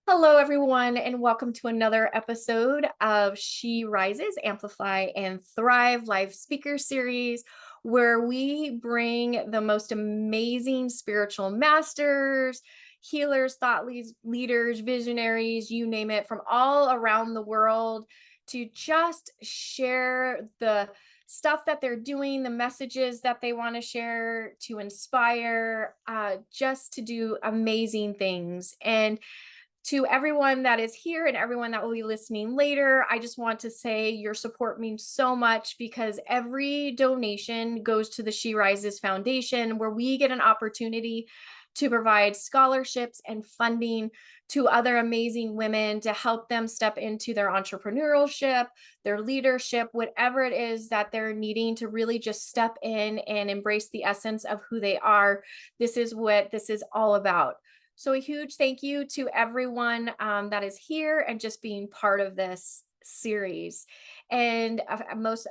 Hello, everyone, and welcome to another episode of She Rises, Amplify, and Thrive live speaker series, where we bring the most amazing spiritual masters, healers, leaders, visionaries, you name it, from all around the world to just share the stuff that they're doing, the messages that they want to share to inspire, just to do amazing things. And to everyone that is here and everyone that will be listening later, I just want to say your support means so much because every donation goes to the She Rises Foundation, where we get an opportunity to provide scholarships and funding to other amazing women to help them step into their entrepreneurship, their leadership, whatever it is that they're needing to really just step in and embrace the essence of who they are. This is what this is all about. So a huge thank you to everyone that is here and just being part of this series. And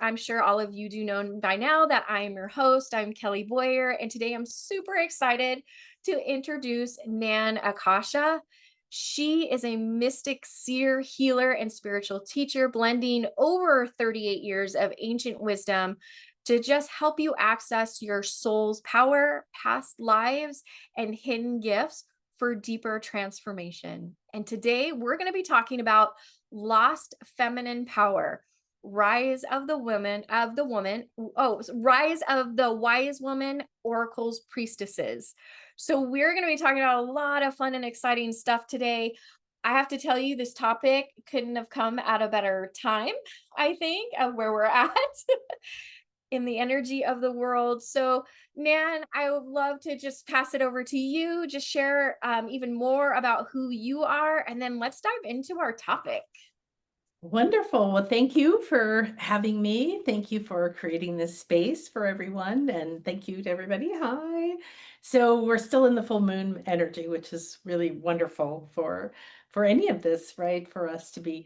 I'm sure all of you do know by now that I am your host. I'm Kelly Boyer, and today I'm super excited to introduce Nan Akasha. She is a mystic seer, healer, and spiritual teacher, blending over 38 years of ancient wisdom to just help you access your soul's power, past lives, and hidden gifts for deeper transformation. And today we're going to be talking about lost feminine power, rise of the rise of the wise woman, oracles, priestesses. So we're going to be talking about a lot of fun and exciting stuff today. I have to tell you, this topic couldn't have come at a better time, I think, of where we're at in the energy of the world. So, Nan, I would love to just pass it over to you, just share even more about who you are, and then let's dive into our topic. Wonderful. Well, thank you for having me. Thank you for creating this space for everyone. And thank you to everybody. Hi. So we're still in the full moon energy, which is really wonderful for any of this, right? For us to be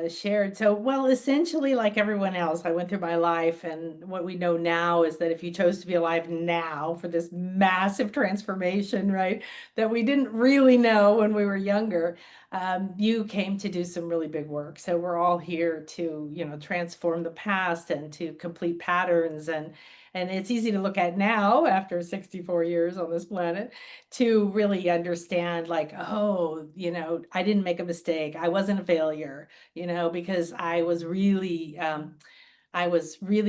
shared. So, well, essentially, like everyone else, I went through my life, and what we know now is that if you chose to be alive now for this massive transformation, right, that we didn't really know when we were younger, you came to do some really big work. So we're all here to, transform the past and to complete patterns. And it's easy to look at now after 64 years on this planet to really understand like, oh, I didn't make a mistake. I wasn't a failure, because I was really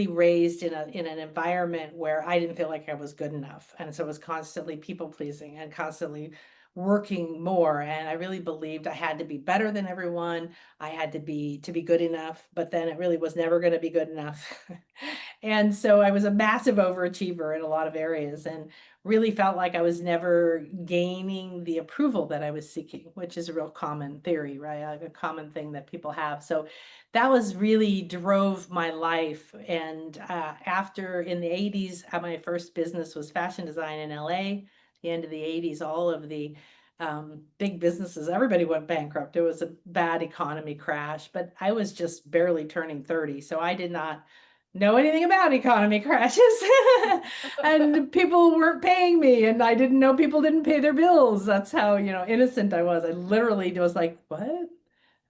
raised in an environment where I didn't feel like I was good enough. And so it was constantly people pleasing and constantly working more. And I really believed I had to be better than everyone. I had to be good enough, but then it really was never going to be good enough. And so I was a massive overachiever in a lot of areas and really felt like I was never gaining the approval that I was seeking, which is a real common theory, right? Like a common thing that people have. So that was really drove my life. And after in the 80s, my first business was fashion design in LA. The end of the 80s, all of the big businesses, everybody went bankrupt. It was a bad economy crash, but I was just barely turning 30. So I did not know anything about economy crashes. And people weren't paying me, and I didn't know people didn't pay their bills. That's how, innocent I was. I literally was like, what?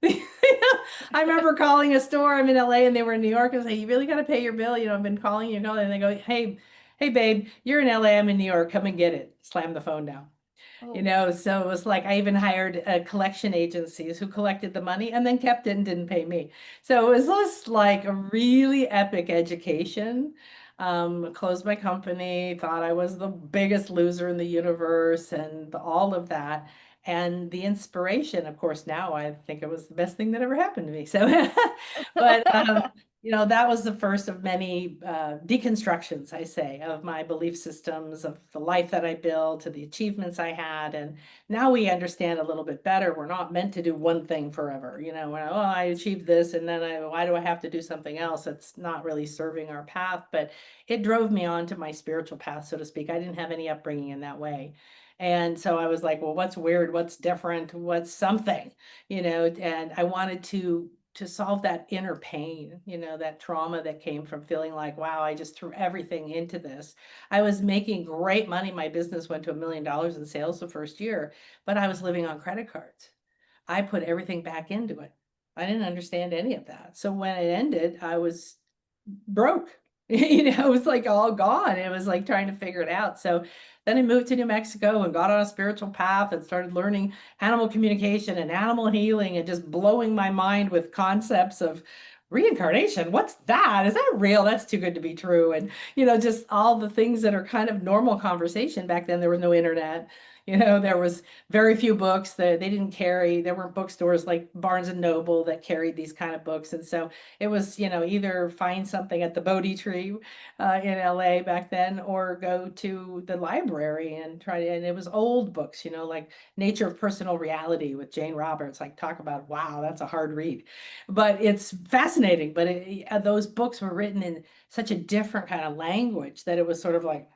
I remember calling a store. I'm in LA and they were in New York. I was like, you really got to pay your bill. I've been calling you, and they go, hey, babe, you're in LA. I'm in New York. Come and get it. Slam the phone down. Oh, So it was like I even hired collection agencies who collected the money and then kept it and didn't pay me. So it was just like a really epic education. Closed my company, thought I was the biggest loser in the universe and all of that. And the inspiration, of course, now I think it was the best thing that ever happened to me. So, but that was the first of many deconstructions, I say, of my belief systems, of the life that I built, to the achievements I had. And now we understand a little bit better. We're not meant to do one thing forever. Oh, I achieved this, and then why do I have to do something else? It's not really serving our path. But it drove me on to my spiritual path, so to speak. I didn't have any upbringing in that way. And so I was like, well, what's weird? What's different? What's something? And I wanted to solve that inner pain, that trauma that came from feeling like, wow, I just threw everything into this. I was making great money. My business went to $1 million in sales the first year, but I was living on credit cards. I put everything back into it. I didn't understand any of that. So when it ended, I was broke. It was like all gone. It was like trying to figure it out. So then I moved to New Mexico and got on a spiritual path and started learning animal communication and animal healing and just blowing my mind with concepts of reincarnation. What's that? Is that real? That's too good to be true. And, just all the things that are kind of normal conversation. Back then, there was no internet. There was very few books that they didn't carry. There weren't bookstores like Barnes and Noble that carried these kind of books. And so it was, either find something at the Bodhi Tree in LA back then, or go to the library and try to, and it was old books, like Nature of Personal Reality with Jane Roberts. Like, talk about, wow, that's a hard read, but it's fascinating. But those books were written in such a different kind of language that it was sort of like,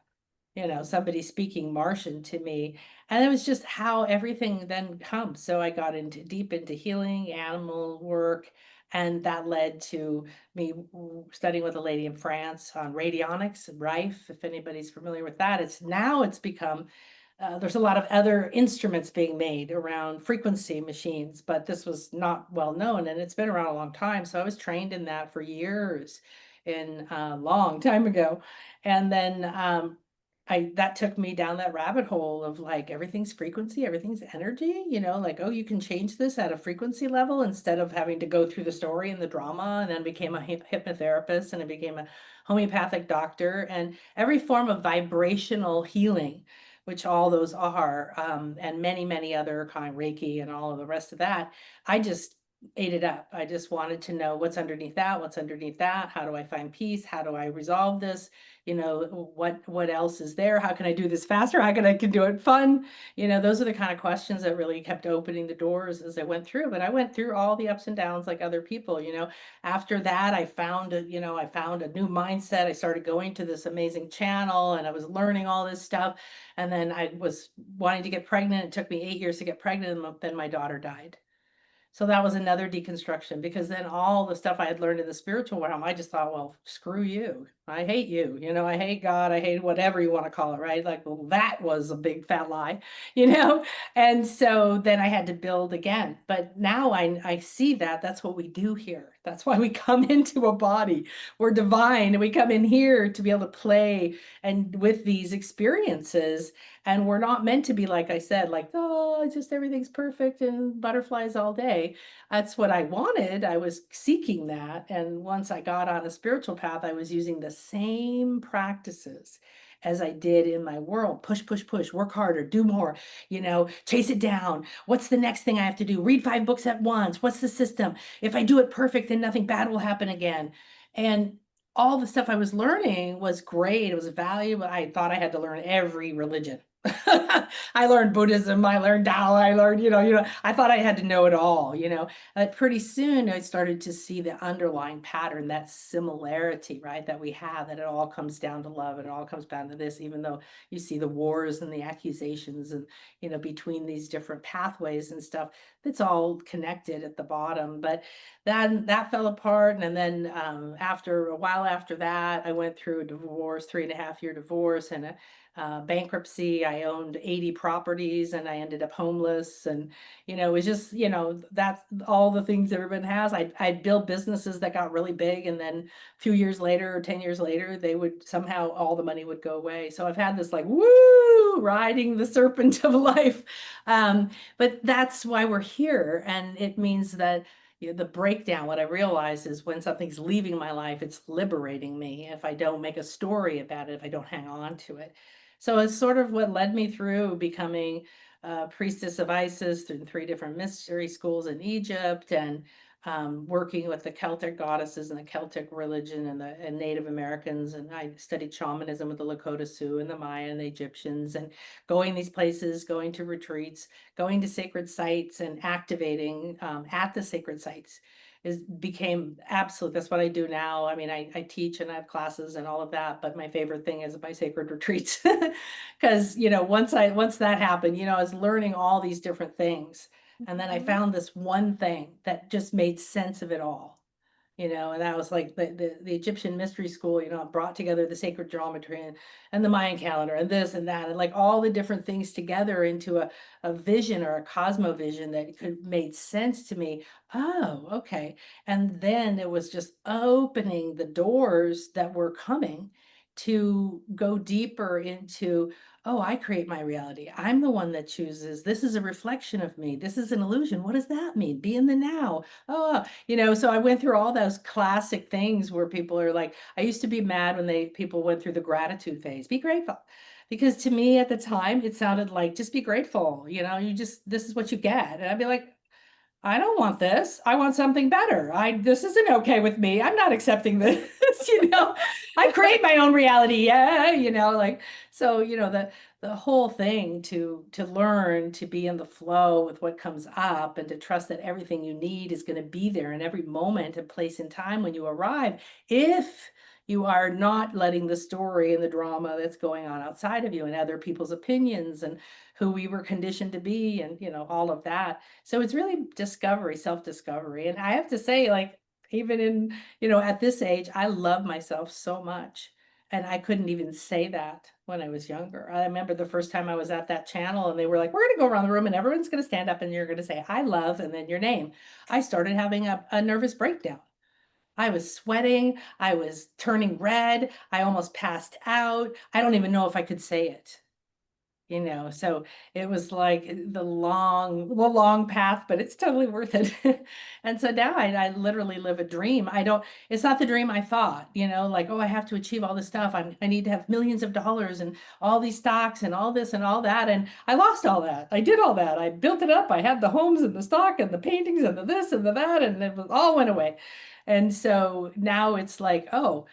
somebody speaking Martian to me. And it was just how everything then comes. So I got deep into healing, animal work, and that led to me studying with a lady in France on radionics, Rife, if anybody's familiar with that. It's become there's a lot of other instruments being made around frequency machines, but this was not well known, and it's been around a long time. So I was trained in that for years, in a long time ago. And then that took me down that rabbit hole of like everything's frequency, everything's energy, like, oh, you can change this at a frequency level instead of having to go through the story and the drama. And then became a hypnotherapist, and I became a homeopathic doctor, and every form of vibrational healing, which all those are, and many, many other kind, Reiki and all of the rest of that. I just ate it up. I just wanted to know what's underneath that, what's underneath that. How do I find peace? How do I resolve this? What else is there? How can I do this faster? How can do it fun? Those are the kind of questions that really kept opening the doors as I went through. But I went through all the ups and downs like other people. After that, I found I found a new mindset. I started going to this amazing channel, and I was learning all this stuff. And then I was wanting to get pregnant. It took me 8 years to get pregnant, and then my daughter died. So that was another deconstruction, because then all the stuff I had learned in the spiritual realm, I just thought, well, screw you. I hate you. I hate God. I hate whatever you want to call it, right? Like, well, that was a big fat lie, you know? And so then I had to build again. But now I see that that's what we do here. That's why we come into a body. We're divine, and we come in here to be able to play and with these experiences. And we're not meant to be, like I said, like, oh, just everything's perfect and butterflies all day. That's what I wanted. I was seeking that. And once I got on a spiritual path, I was using the same practices as I did in my world. Push, push, push, work harder, do more, chase it down. What's the next thing I have to do? Read 5 books at once. What's the system? If I do it perfect, then nothing bad will happen again. And all the stuff I was learning was great. It was valuable. I thought I had to learn every religion. I learned Buddhism, I learned Tao, I learned, I thought I had to know it all. But pretty soon I started to see the underlying pattern, that similarity, right, that we have, that it all comes down to love, and it all comes down to this, even though you see the wars and the accusations and, between these different pathways and stuff, it's all connected at the bottom. But then that fell apart. And then after a while after that, I went through a divorce, 3.5 year divorce, and a bankruptcy. I owned 80 properties, and I ended up homeless. And, it was just, that's all the things everyone has. I'd build businesses that got really big. And then a few years later, or 10 years later, they would somehow, all the money would go away. So I've had this like, woo, riding the serpent of life. But that's why we're here. And it means that the breakdown, what I realize is when something's leaving my life, it's liberating me if I don't make a story about it, if I don't hang on to it. So it's sort of what led me through becoming a priestess of Isis through 3 different mystery schools in Egypt, and working with the Celtic goddesses and the Celtic religion and Native Americans. And I studied shamanism with the Lakota Sioux and the Maya and the Egyptians, and going these places, going to retreats, going to sacred sites, and activating at the sacred sites became absolute. That's what I do now. I mean, I teach and I have classes and all of that, but my favorite thing is my sacred retreats. Because, once that happened, I was learning all these different things. And then I found this one thing that just made sense of it all. and that was like the Egyptian mystery school, brought together the sacred geometry and the Mayan calendar and this and that, and like all the different things together into a vision or a cosmovision that could made sense to me. Oh, okay. And then it was just opening the doors that were coming to go deeper into, oh, I create my reality. I'm the one that chooses. This is a reflection of me. This is an illusion. What does that mean? Be in the now. Oh, so I went through all those classic things where people are like, I used to be mad when people went through the gratitude phase. Be grateful. Because to me at the time, it sounded like just be grateful. This is what you get. And I'd be like, I don't want this. I want something better. This isn't okay with me. I'm not accepting this. I create my own reality. Yeah, like so, the whole thing to learn to be in the flow with what comes up and to trust that everything you need is going to be there in every moment and place in time when you arrive. If you are not letting the story and the drama that's going on outside of you and other people's opinions and who we were conditioned to be and all of that. So it's really discovery, self-discovery. And I have to say, like, even in, at this age, I love myself so much. And I couldn't even say that when I was younger. I remember the first time I was at that channel and they were like, we're going to go around the room and everyone's going to stand up and you're going to say, I love, and then your name. I started having a nervous breakdown. I was sweating. I was turning red. I almost passed out. I don't even know if I could say it. So it was like the long path, but it's totally worth it. And so now I literally live a dream. It's not the dream I thought, like, oh, I have to achieve all this stuff. I need to have millions of dollars and all these stocks and all this and all that. And I lost all that. I did all that. I built it up. I had the homes and the stock and the paintings and the this and the that, and all went away. And so now it's like, oh,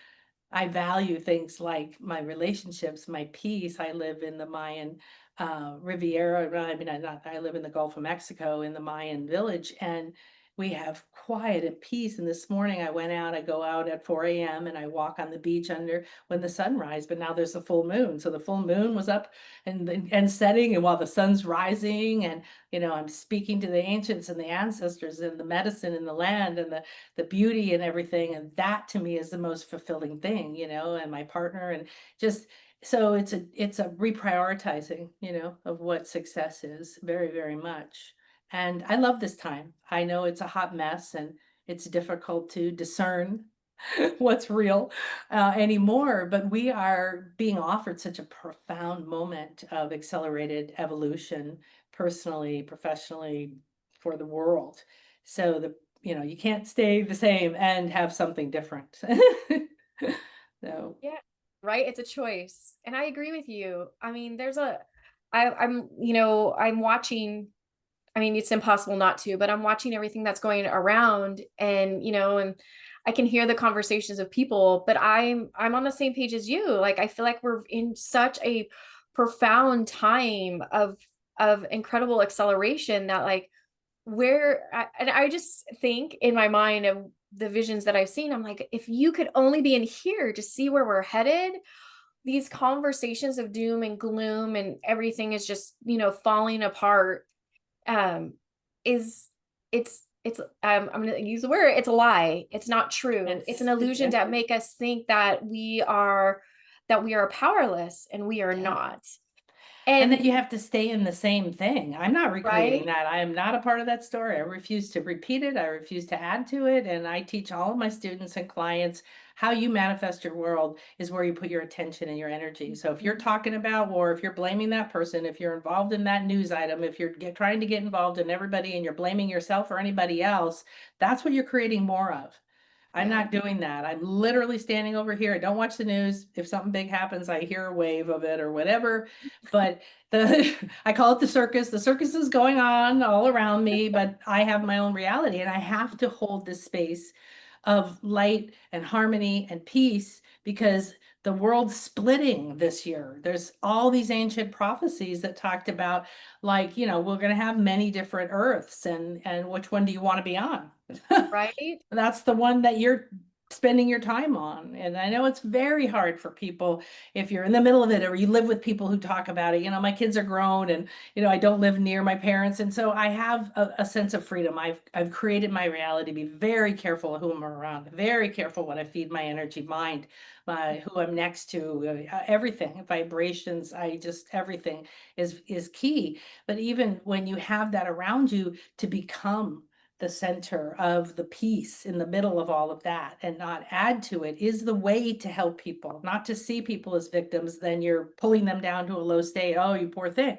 I value things like my relationships, my peace. I live in the Mayan Riviera. I mean, I live in the Gulf of Mexico in the Mayan village, and we have quiet and peace. And this morning I go out at 4 a.m. and I walk on the beach under when the sun rises, but now there's a full moon. So the full moon was up and setting, and while the sun's rising, and I'm speaking to the ancients and the ancestors and the medicine and the land and the beauty and everything. And that to me is the most fulfilling thing, and my partner, and just so it's a reprioritizing, of what success is very, very much. And I love this time. I know it's a hot mess and it's difficult to discern what's real anymore, but we are being offered such a profound moment of accelerated evolution, personally, professionally, for the world. So you can't stay the same and have something different. So Yeah, right. It's a choice. And I agree with you. I mean, I'm watching, I mean, it's impossible not to, but I'm watching everything that's going around and I can hear the conversations of people, but I'm on the same page as you. Like, I feel like we're in such a profound time of incredible acceleration that like and I just think in my mind of the visions that I've seen, I'm like, if you could only be in here to see where we're headed, these conversations of doom and gloom and everything is just, falling apart. Um, is I'm going to use the word, it's a lie. It's not true. It's an illusion yeah, to make us think that we are powerless, and we are yeah. not. And that And you have to stay in the same thing. I'm not recreating right. that. I am not a part of that story. I refuse to repeat it. I refuse to add to it. And I teach all of my students and clients how you manifest your world is where you put your attention and your energy. So if you're talking about, or if you're blaming that person, if you're involved in that news item, if you're trying to get involved in everybody and you're blaming yourself or anybody else, that's what you're creating more of. I'm Yeah. not doing that. I'm literally standing over here. I don't watch the news. If something big happens, I hear a wave of it or whatever. But I call it the circus. The circus is going on all around me, but I have my own reality and I have to hold this space of light and harmony and peace because the world's splitting this year. There's all these ancient prophecies that talked about, like, we're going to have many different earths, and which one do you want to be on? Right. That's the one that you're spending your time on. And I know it's very hard for people if you're in the middle of it or you live with people who talk about it. My kids are grown and, I don't live near my parents. And so I have a sense of freedom. I've created my reality, be very careful of who I'm around, very careful what I feed my energy, mind, who I'm next to, everything, vibrations, everything is key. But even when you have that around you, to become the center of the peace in the middle of all of that and not add to it is the way to help people, not to see people as victims. Then you're pulling them down to a low state. Oh, you poor thing.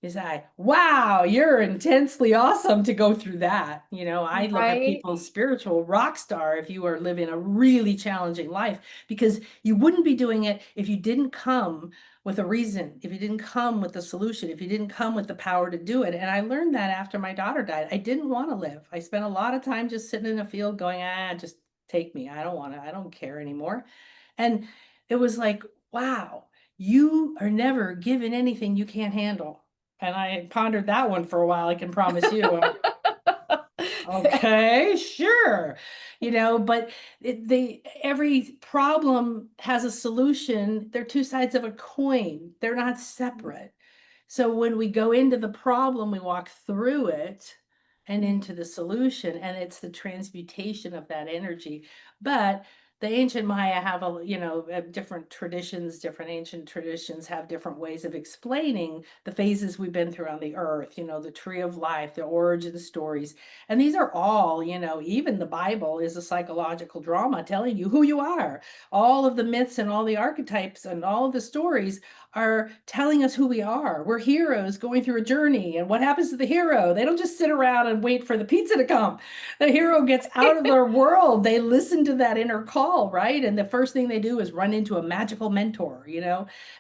You say, wow, you're intensely awesome to go through that. I look at Right. people as spiritual rock star if you are living a really challenging life, because you wouldn't be doing it if you didn't come with a reason, if you didn't come with the solution, if you didn't come with the power to do it. And I learned that after my daughter died. I didn't want to live. I spent a lot of time just sitting in a field going, just take me. I don't want to, I don't care anymore. And it was like, wow, you are never given anything you can't handle. And I pondered that one for a while, I can promise you. Okay, sure. But every problem has a solution. They're two sides of a coin. They're not separate. So when we go into the problem, we walk through it and into the solution, and it's the transmutation of that energy. But the ancient Maya have different traditions, different ancient traditions have different ways of explaining the phases we've been through on the earth, the tree of life, the origin stories. And these are all, even the Bible is a psychological drama telling you who you are. All of the myths and all the archetypes and all of the stories are telling us who we are. We're heroes going through a journey. And what happens to the hero? They don't just sit around and wait for the pizza to come. The hero gets out of their world. They listen to that inner call, right? And the first thing they do is run into a magical mentor,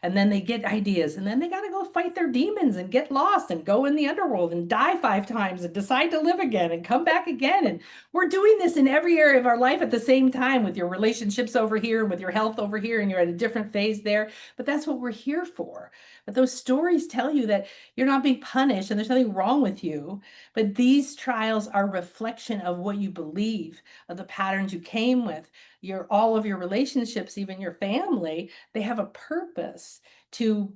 and then they get ideas. And then they got to go fight their demons and get lost and go in the underworld and die 5 times and decide to live again and come back again. And we're doing this in every area of our life at the same time, with your relationships over here and with your health over here, and you're at a different phase there. But that's what we're here for. But those stories tell you that you're not being punished and there's nothing wrong with you. But these trials are reflection of what you believe, of the patterns you came with. All of your relationships, even your family, they have a purpose to,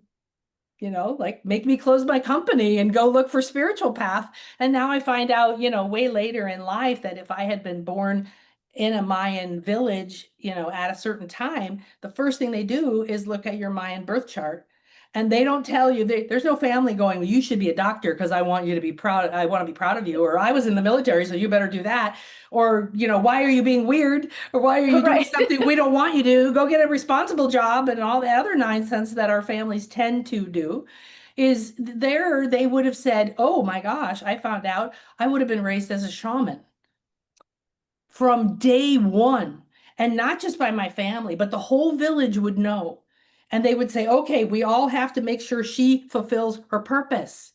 like make me close my company and go look for spiritual path. And now I find out, way later in life, that if I had been born in a Mayan village, at a certain time, the first thing they do is look at your Mayan birth chart. And they don't tell you, there's no family going, well, you should be a doctor because I want you to be proud. I want to be proud of you. Or I was in the military, so you better do that. Or, why are you being weird? Or why are you doing Right. something we don't want you to? Go get a responsible job, and all the other nonsense that our families tend to do. Is there, they would have said, oh my gosh, I found out I would have been raised as a shaman from day one. And not just by my family, but the whole village would know. And they would say, okay, we all have to make sure she fulfills her purpose.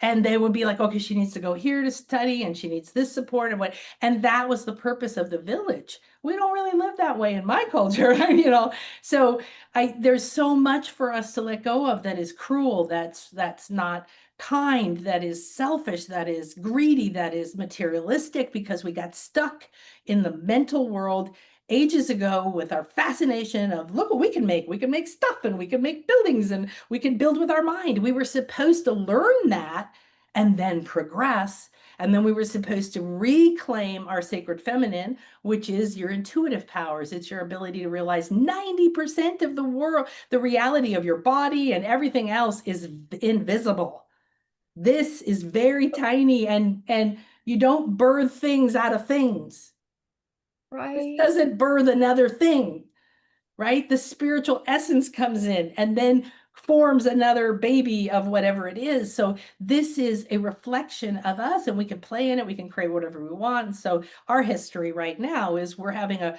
And they would be like, okay, she needs to go here to study and she needs this support and what. And that was the purpose of the village. We don't really live that way in my culture, So there's so much for us to let go of that is cruel, that's not kind, that is selfish, that is greedy, that is materialistic, because we got stuck in the mental world ages ago with our fascination of, look what we can make. We can make stuff and we can make buildings and we can build with our mind. We were supposed to learn that and then progress. And then we were supposed to reclaim our sacred feminine, which is your intuitive powers. It's your ability to realize 90% of the world, the reality of your body and everything else is invisible. This is very tiny, and you don't birth things out of things. This Right. doesn't birth another thing, right? The spiritual essence comes in and then forms another baby of whatever it is. So this is a reflection of us, and we can play in it. We can create whatever we want. And so our history right now is we're having a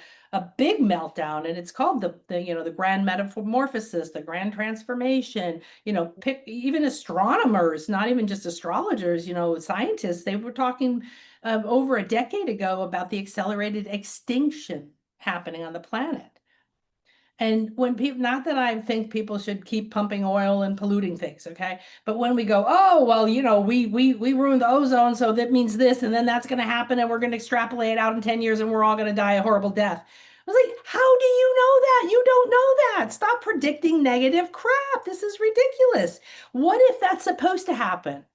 big meltdown, and it's called the grand metamorphosis, the grand transformation. Pick even astronomers, not even just astrologers, scientists. They were talking over a decade ago about the accelerated extinction happening on the planet. And when people, not that I think people should keep pumping oil and polluting things, okay? But when we go, oh, well, we ruined the ozone, so that means this, and then that's going to happen, and we're going to extrapolate out in 10 years, and we're all going to die a horrible death. I was like, how do you know that? You don't know that. Stop predicting negative crap. This is ridiculous. What if that's supposed to happen?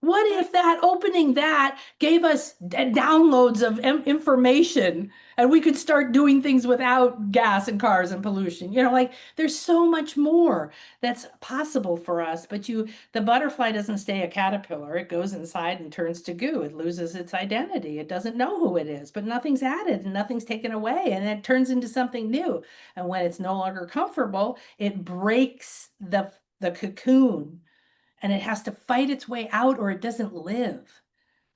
What if that opening that gave us downloads of information and we could start doing things without gas and cars and pollution? Like there's so much more that's possible for us, but the butterfly doesn't stay a caterpillar. It goes inside and turns to goo. It loses its identity. It doesn't know who it is, but nothing's added and nothing's taken away, and it turns into something new. And when it's no longer comfortable, it breaks the cocoon, and it has to fight its way out or it doesn't live.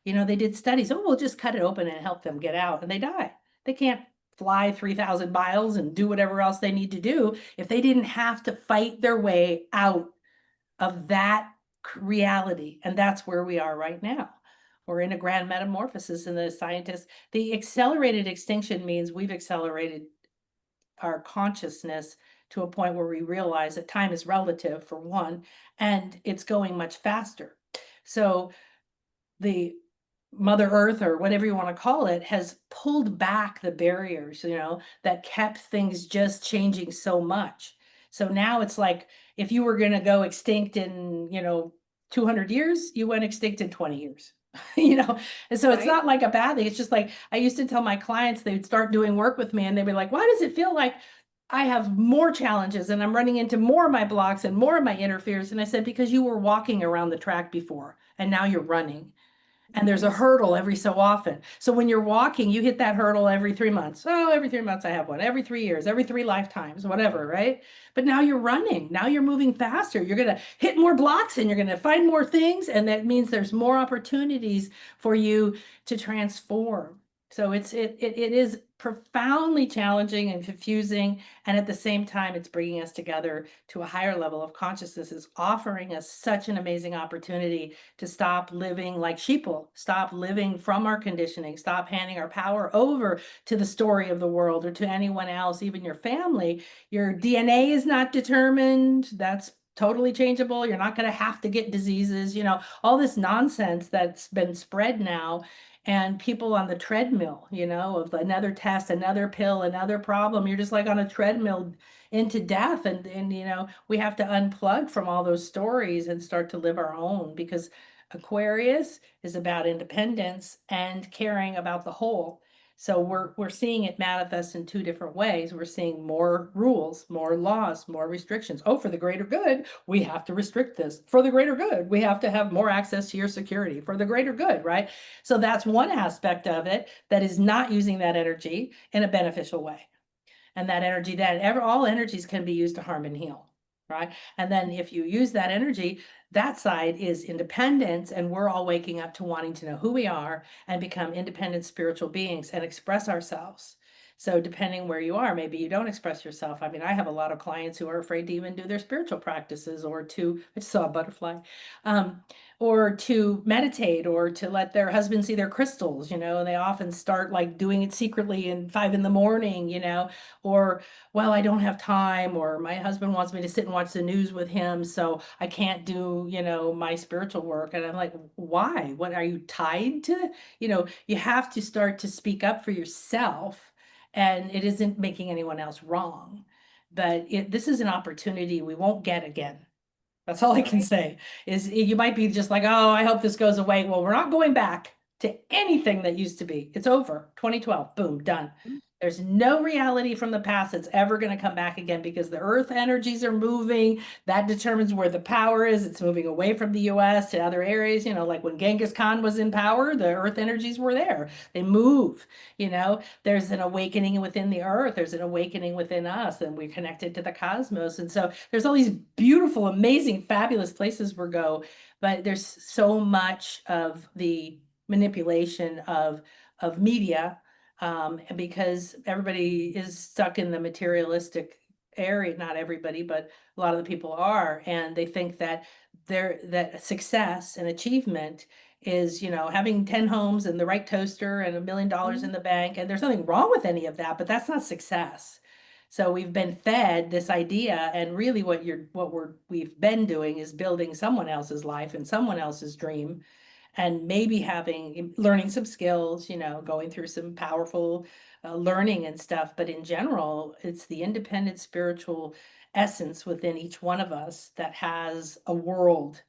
They did studies. Oh, we'll just cut it open and help them get out, and they die. They can't fly 3,000 miles and do whatever else they need to do if they didn't have to fight their way out of that reality. And that's where we are right now. We're in a grand metamorphosis, and the accelerated extinction means we've accelerated our consciousness to a point where we realize that time is relative, for one, and it's going much faster. So the Mother Earth, or whatever you want to call it, has pulled back the barriers, that kept things just changing so much. So now it's like if you were going to go extinct in, 200 years, you went extinct in 20 years. And so it's Right. not like a bad thing. It's just like I used to tell my clients, they'd start doing work with me and they'd be like, why does it feel like I have more challenges and I'm running into more of my blocks and more of my interferes? And I said, because you were walking around the track before and now you're running. And there's a Mhm. hurdle every so often. So when you're walking, you hit that hurdle every 3 months. Oh, every 3 months I have one, every 3 years, every 3 lifetimes, whatever, right? But now you're running. Now you're moving faster. You're going to hit more blocks and you're going to find more things. And that means there's more opportunities for you to transform. So it is profoundly challenging and confusing. And at the same time, it's bringing us together to a higher level of consciousness. Is offering us such an amazing opportunity to stop living like sheeple, stop living from our conditioning, stop handing our power over to the story of the world or to anyone else, even your family. Your DNA is not determined. That's totally changeable. You're not going to have to get diseases, all this nonsense that's been spread now. And people on the treadmill, of another test, another pill, another problem. You're just like on a treadmill into death. And we have to unplug from all those stories and start to live our own, because Aquarius is about independence and caring about the whole. So we're seeing it manifest in two different ways. We're seeing more rules, more laws, more restrictions. Oh, for the greater good, we have to restrict this. For the greater good, we have to have more access to your security. For the greater good, right? So that's one aspect of it that is not using that energy in a beneficial way. And that energy, all energies can be used to harm and heal, right? And then if you use that energy, that side is independence, and we're all waking up to wanting to know who we are and become independent spiritual beings and express ourselves. So depending where you are, maybe you don't express yourself. I mean, I have a lot of clients who are afraid to even do their spiritual practices, or I just saw a butterfly, um, or to meditate, or to let their husband see their crystals, and they often start like doing it secretly in 5 in the morning, or, well, I don't have time, or my husband wants me to sit and watch the news with him, so I can't do, my spiritual work. And I'm like, why? What, are you tied to? You have to start to speak up for yourself, and it isn't making anyone else wrong. But this is an opportunity we won't get again. That's all I can Right. say. Is you might be just like, oh, I hope this goes away. Well, we're not going back to anything that used to be. It's over. 2012, boom, done. There's no reality from the past that's ever going to come back again, because the earth energies are moving. That determines where the power is. It's moving away from the US to other areas. Like when Genghis Khan was in power, the earth energies were there. They move. There's an awakening within the earth. There's an awakening within us, and we're connected to the cosmos. And so there's all these beautiful, amazing, fabulous places we go, but there's so much of the manipulation of media, because everybody is stuck in the materialistic area. Not everybody, but a lot of the people are, and they think that that success and achievement is, having 10 homes and the right toaster and $1 million in Mhm. the bank. And there's nothing wrong with any of that, but that's not success. So we've been fed this idea, and really we've been doing is building someone else's life and someone else's dream, and maybe learning some skills, going through some powerful learning and stuff. But in general, it's the independent spiritual essence within each one of us that has a world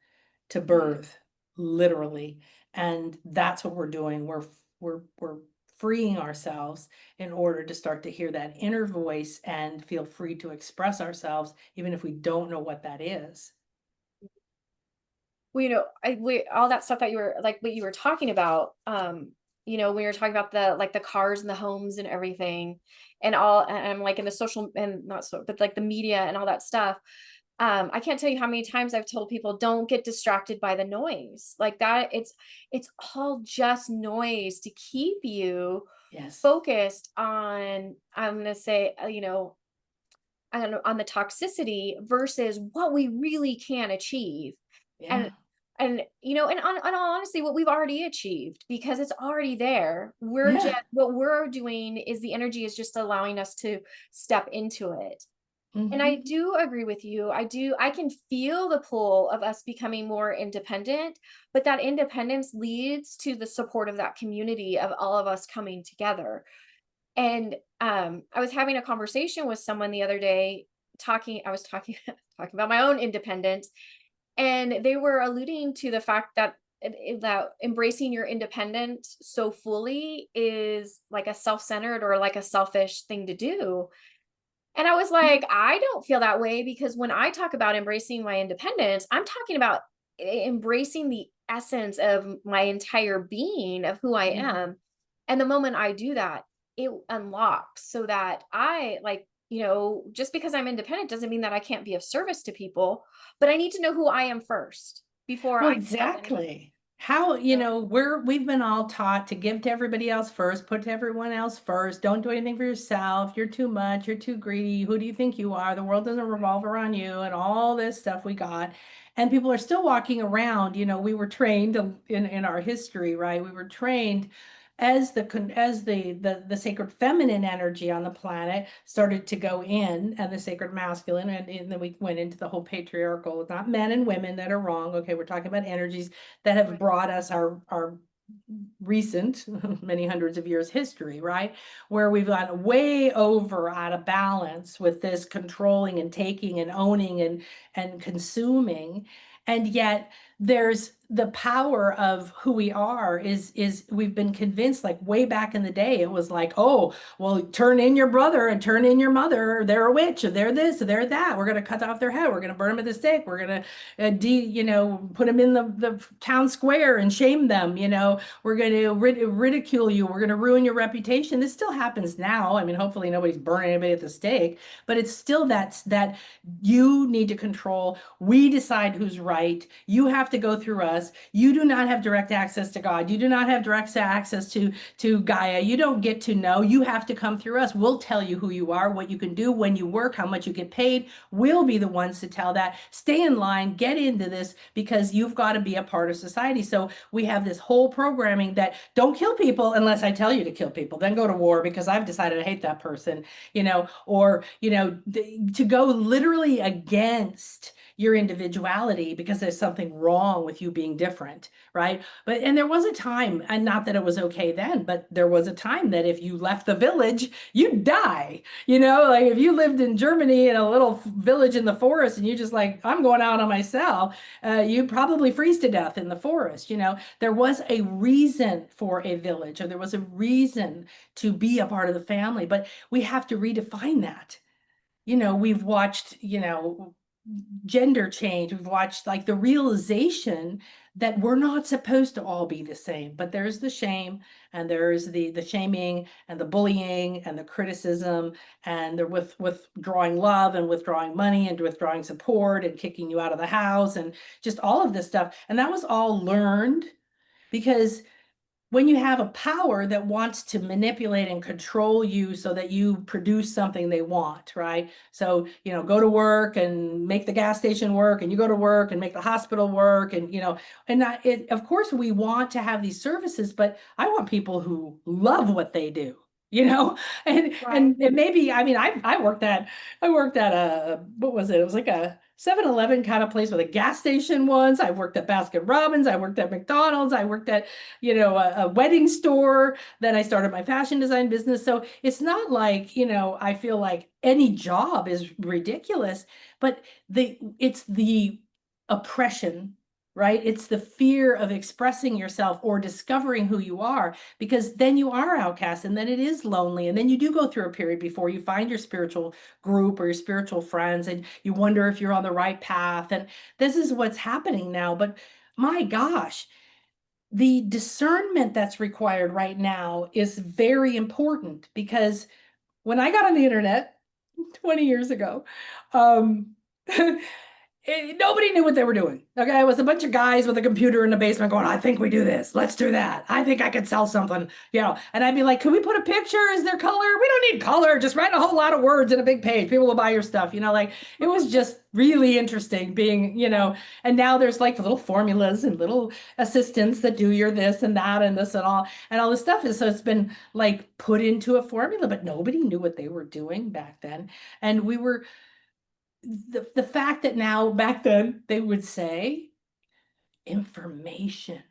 to Mhm. birth, literally. And that's what we're doing. We're freeing ourselves in order to start to hear that inner voice and feel free to express ourselves, even if we don't know what that is. Well, all that stuff that you were like, what you were talking about, when you're talking about the cars and the homes and everything, and I'm like in the social and not so, but like the media and all that stuff. I can't tell you how many times I've told people don't get distracted by the noise like that. It's all just noise to keep you Yes. focused on, I'm going to say, on the toxicity versus what we really can achieve. Yeah. And all honesty, what we've already achieved, because it's already there. We're just, Yeah. what we're doing is the energy is just allowing us to step into it. And I Hmm. do agree with you. I can feel the pull of us becoming more independent, but that independence leads to the support of that community of all of us coming together. And I was having a conversation with someone the other day, I was talking talking about my own independence, and they were alluding to the fact that that embracing your independence so fully is like a self-centered or like a selfish thing to do. And I was like, I don't feel that way, because when I talk about embracing my independence, I'm talking about embracing the essence of my entire being of who I Hmm. am. And the moment I do that, it unlocks so that just because I'm independent doesn't mean that I can't be of service to people, but I need to know who I am first before Well, I help anybody. exactly. How, we've been all taught to give to everybody else first, put everyone else first, don't do anything for yourself. You're too much, you're too greedy. Who do you think you are? The world doesn't revolve around you, and all this stuff we got. And people are still walking around, we were trained in our history, right? We were trained as the sacred feminine energy on the planet started to go in, and the sacred masculine, and then we went into the whole patriarchal, not men and women that are wrong. Okay, we're talking about energies that have Right. brought us our recent many hundreds of years history, right? Where we've gone way over out of balance with this controlling and taking and owning and consuming. And yet there's the power of who we are is we've been convinced, like way back in the day, it was like, oh, well, turn in your brother and turn in your mother, or they're a witch, or they're this, or they're that. We're going to cut off their head. We're going to burn them at the stake. We're going to put them in the town square and shame them. We're going to ridicule you. We're going to ruin your reputation. This still happens now. I mean, hopefully nobody's burning anybody at the stake, but it's still that you need to control. We decide who's right. You have to go through us. You do not have direct access to God. You do not have direct access to Gaia. You don't get to know. You have to come through us. We'll tell you who you are, what you can do, when you work, how much you get paid. We'll be the ones to tell that. Stay in line, get into this, because you've got to be a part of society. So we have this whole programming that don't kill people unless I tell you to kill people. Then go to war because I've decided I hate that person, or, to go literally against your individuality because there's something wrong with you being different, right? And there was a time, and not that it was okay then, but there was a time that if you left the village, you'd die. Like if you lived in Germany in a little village in the forest and you just like, I'm going out on myself, you'd probably freeze to death in the forest. There was a reason for a village, or there was a reason to be a part of the family, but we have to redefine that. We've watched, gender change. We've watched like the realization that we're not supposed to all be the same, but there's the shame, and there's the shaming and the bullying and the criticism, and the withdrawing love and withdrawing money and withdrawing support and kicking you out of the house and just all of this stuff. And that was all learned because when you have a power that wants to manipulate and control you so that you produce something they want, right? So, go to work and make the gas station work, and you go to work and make the hospital work, and, of course we want to have these services, but I want people who love what they do. you know, Right. and maybe, I mean, I worked at a, what was it? It was like a 7-Eleven kind of place with a gas station once. I worked at Baskin Robbins. I worked at McDonald's. I worked at, a wedding store. Then I started my fashion design business. So it's not like, I feel like any job is ridiculous, but it's the oppression, right? It's the fear of expressing yourself or discovering who you are, because then you are outcast and then it is lonely. And then you do go through a period before you find your spiritual group or your spiritual friends, and you wonder if you're on the right path. And this is what's happening now. But my gosh, the discernment that's required right now is very important, because when I got on the internet 20 years ago, um, nobody knew what they were doing. Okay, it was a bunch of guys with a computer in the basement going, "I think we do this. Let's do that. I think I could sell something." And I'd be like, "Can we put a picture? Is there color? We don't need color. Just write a whole lot of words in a big page. People will buy your stuff." Like, it was just really interesting being, and now there's like little formulas and little assistants that do your this and that and this and all this stuff is, so it's been like put into a formula, but nobody knew what they were doing back then. And we were the fact that now, back then, they would say information.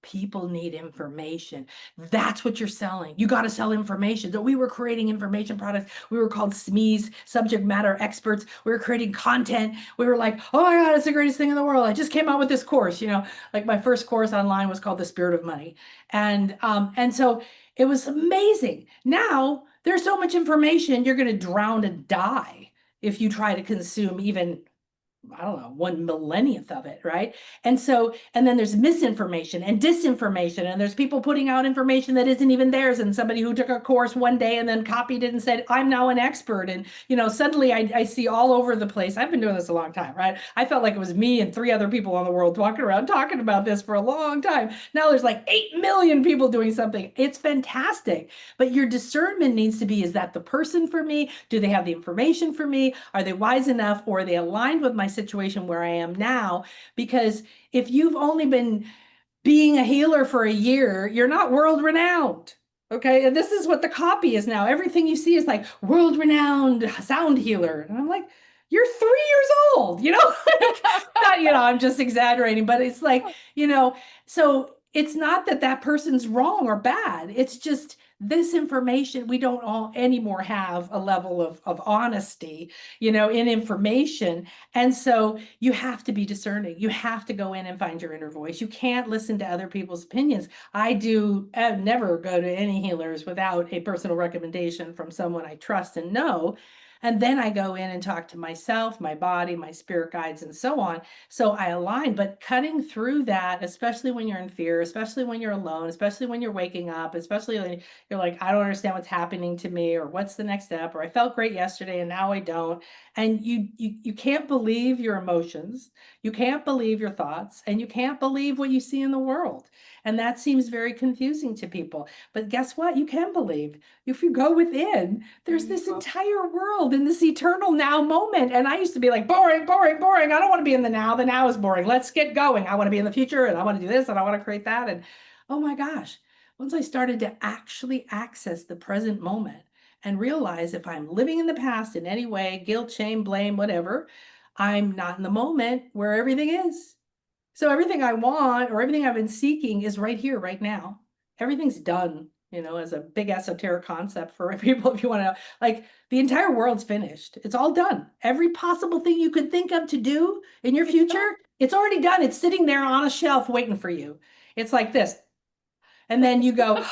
People need information. That's what you're selling. You got to sell information. So we were creating information products. We were called SMEs, subject matter experts. We were creating content. We were like, "Oh my God, it's the greatest thing in the world. I just came out with this course." Like my first course online was called The Spirit of Money. And so it was amazing. Now there's so much information, you're going to drown and die if you try to consume even, I don't know, 1/millionth of it, right? And then there's misinformation and disinformation, and there's people putting out information that isn't even theirs, and somebody who took a course one day and then copied it and said, "I'm now an expert." And, suddenly I see all over the place. I've been doing this a long time, right? I felt like it was me and 3 other people in the world walking around talking about this for a long time. Now there's like 8 million people doing something. It's fantastic. But your discernment needs to be, is that the person for me? Do they have the information for me? Are they wise enough, or are they aligned with my situation where I am now? Because if you've only been being a healer for a year, you're not world renowned. Okay. And this is what the copy is now. Everything you see is like world renowned sound healer. And I'm like, you're 3 years old, not, I'm just exaggerating, but it's like, so it's not that that person's wrong or bad. It's just this information, we don't all anymore have a level of honesty, in information. And so you have to be discerning. You have to go in and find your inner voice. You can't listen to other people's opinions. I never go to any healers without a personal recommendation from someone I trust and know. And then I go in and talk to myself, my body, my spirit guides, and so on. So I align. But cutting through that, especially when you're in fear, especially when you're alone, especially when you're waking up, especially when you're like, "I don't understand what's happening to me," or "What's the next step?" or "I felt great yesterday and now I don't." And you can't believe your emotions, you can't believe your thoughts, and you can't believe what you see in the world. And that seems very confusing to people. But guess what? You can believe. If you go within, there's this entire world in this eternal now moment. And I used to be like, boring, boring, boring. I don't want to be in the now. The now is boring. Let's get going. I want to be in the future, and I want to do this, and I want to create that. And oh my gosh, once I started to actually access the present moment and realize, if I'm living in the past in any way, guilt, shame, blame, whatever, I'm not in the moment where everything is. So everything I want, or everything I've been seeking, is right here, right now. Everything's done, as a big esoteric concept for people. If you want to, like, the entire world's finished. It's all done. Every possible thing you could think of to do in your future, it's already done. It's sitting there on a shelf waiting for you. It's like this. And then you go,